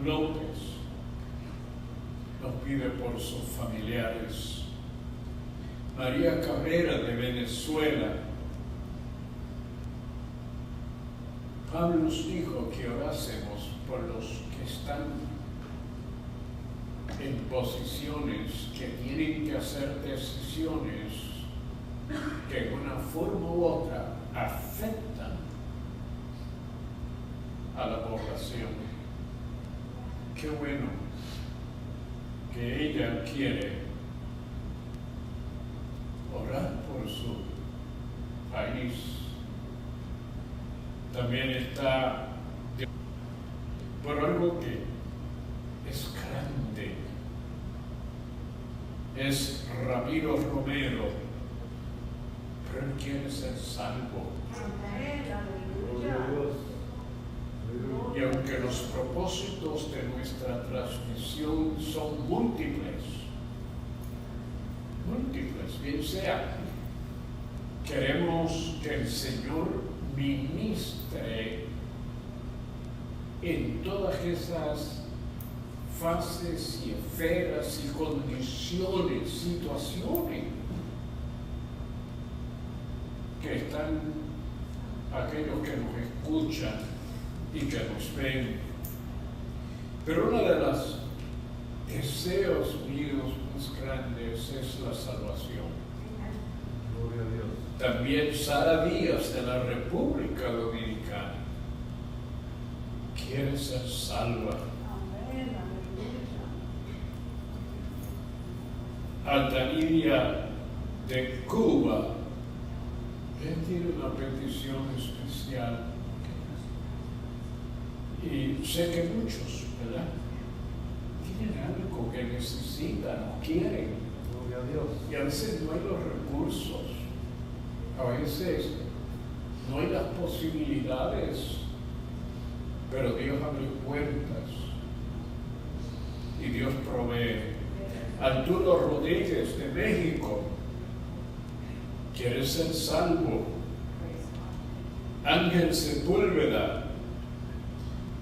López nos pide por sus familiares. María Cabrera, de Venezuela. Pablo nos dijo que orásemos por los que están en posiciones, que tienen que hacer decisiones que de una forma u otra afectan a la población. Qué bueno que ella quiere orar por su país. También está por algo que es grande. Es Ramiro Romero, pero él quiere ser salvo. Gloria a Dios. Y aunque los propósitos de nuestra transmisión son múltiples, bien sea, queremos que el Señor ministre en todas esas fases y esferas y condiciones, situaciones que están aquellos que nos escuchan y que nos ven. Pero uno de los deseos míos más grandes es la salvación. Gloria a Dios. También Sara Díaz, de la República Dominicana, quiere ser salva. Altanidia, de Cuba, él tiene una petición especial. Y sé que muchos, ¿verdad?, tienen algo que necesitan o quieren. Gloria a Dios. Y a veces no hay los recursos, a veces no hay las posibilidades, pero Dios abre puertas y Dios provee. Arturo Rodríguez de México quiere ser salvo. Ángel Sepúlveda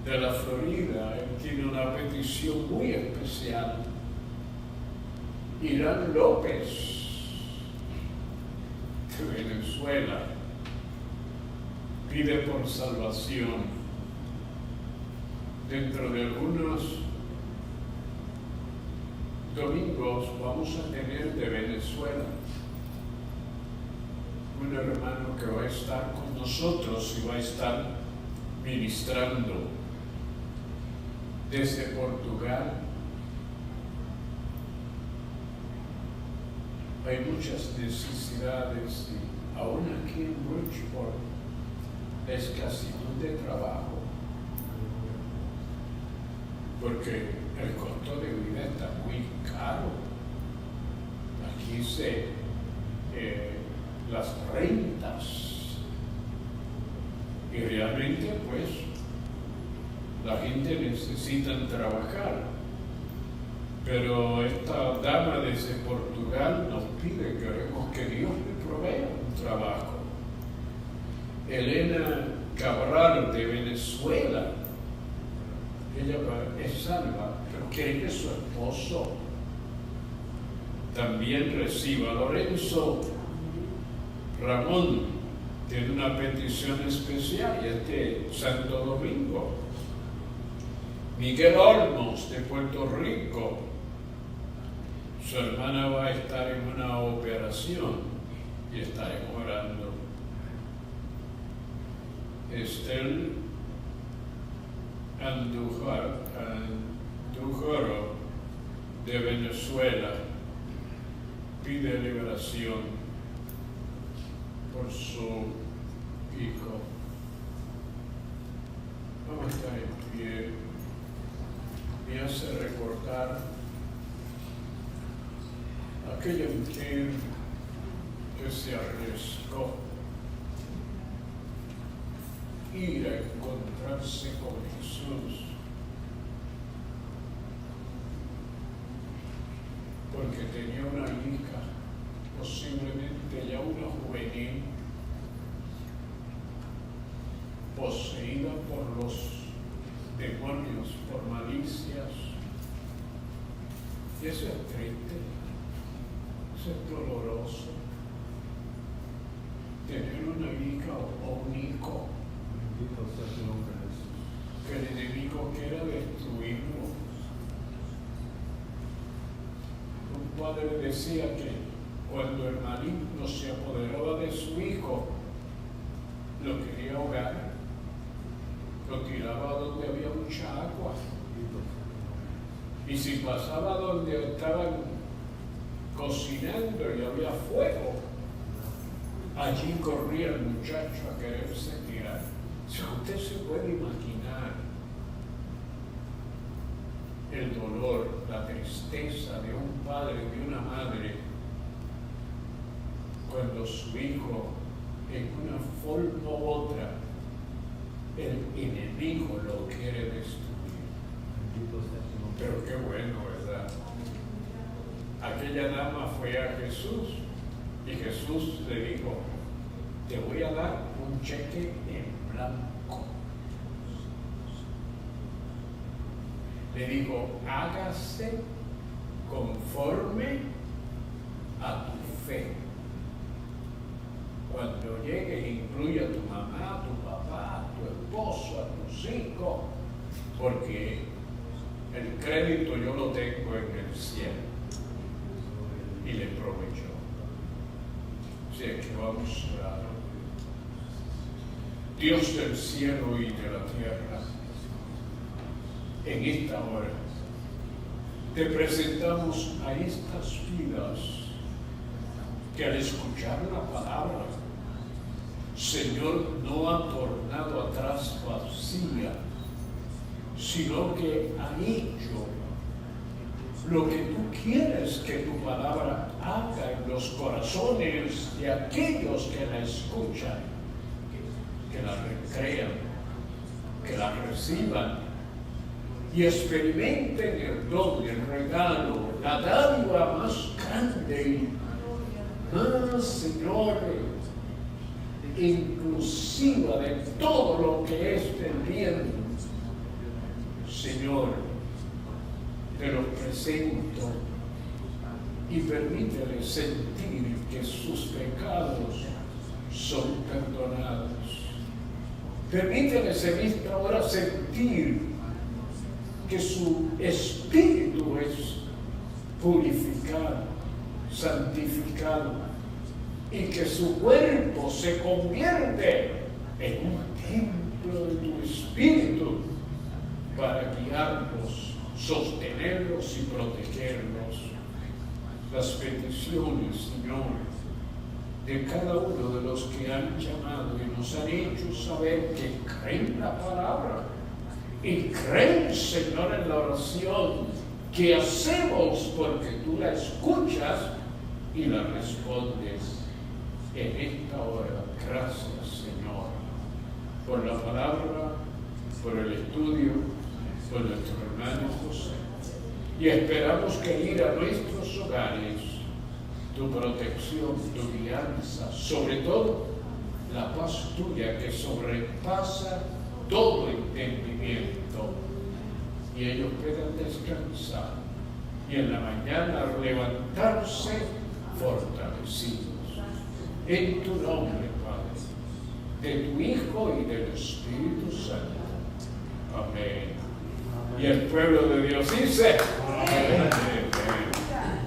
de la Florida, él tiene una petición muy especial. Irán López de Venezuela pide por salvación. Dentro de algunos domingos vamos a tener de Venezuela un hermano que va a estar con nosotros y va a estar ministrando desde Portugal. Hay muchas necesidades y aún aquí en Bridgeport la escasez de trabajo, porque el costo de vida está muy caro. Aquí las rentas, y realmente pues la gente necesita trabajar. Pero esta dama desde Portugal nos pide, queremos que Dios le provea un trabajo. Elena Cabral de Venezuela, ella es salva, pero quiere que su esposo también reciba. Lorenzo Ramón tiene una petición especial y es de Santo Domingo. Miguel Olmos de Puerto Rico, su hermana va a estar en una operación y estaremos orando. Estel Andújar de Venezuela pide liberación por su hijo. Vamos a estar en pie. Me hace recordar aquella mujer que se arriesgó ir a encontrarse con Jesús porque tenía una hija, posiblemente ya una juvenil, poseída por los demonios, por malicias. Y eso es triste, eso es doloroso. Tener una hija o un hijo Bendito sea tu nombre, Jesús. que el enemigo quiera destruirlo. Un padre decía que cuando el maligno se apoderaba de su hijo, lo quería ahogar, lo tiraba donde había mucha agua. Bendito sea tu nombre. Y si pasaba donde estaban cocinando y había fuego, allí corría el muchacho a quererse tirar. Si usted se puede imaginar el dolor, la tristeza de un padre, de una madre, cuando su hijo, en una forma u otra, el enemigo lo quiere destruir. Bendito sea tu nombre. Pero qué bueno, ¿verdad? Aquella dama fue a Jesús y Jesús le dijo: te voy a dar un cheque en blanco. Le dijo: hágase conforme a tu fe. Cuando llegues, incluye a tu mamá, a tu papá, a tu esposo, a tus hijos, porque el crédito yo lo tengo en el cielo. Y le proveyó. Así es que vamos a orar. Dios del cielo y de la tierra, en esta hora te presentamos a estas vidas que al escuchar la palabra, Señor, no han tornado atrás vacía, sino que han hecho lo que tú quieres que tu palabra haga en los corazones de aquellos que la escuchan, que la recrean, que la reciban y experimenten el don, el regalo, la dádiva más grande y más, Señor, inclusiva de todo lo que es del bien. Señor, te lo presento y permítele sentir que sus pecados son perdonados. Permítele en esta hora sentir que su espíritu es purificado, santificado y que su cuerpo se convierte en un templo de tu espíritu para guiarlos, sostenerlos y protegerlos. Las peticiones, Señor, de cada uno de los que han llamado y nos han hecho saber que creen la palabra y creen, Señor, en la oración que hacemos porque tú la escuchas y la respondes en esta hora. Gracias, Señor, por la palabra, por el estudio, por nuestro hermano José. Y esperamos que ir a nuestros hogares, tu protección, tu guianza, sobre todo la paz tuya que sobrepasa todo entendimiento, y ellos puedan descansar y en la mañana levantarse fortalecidos. En tu nombre, Padre, de tu Hijo y del Espíritu Santo. Amén. Y el pueblo de Dios dice: amén.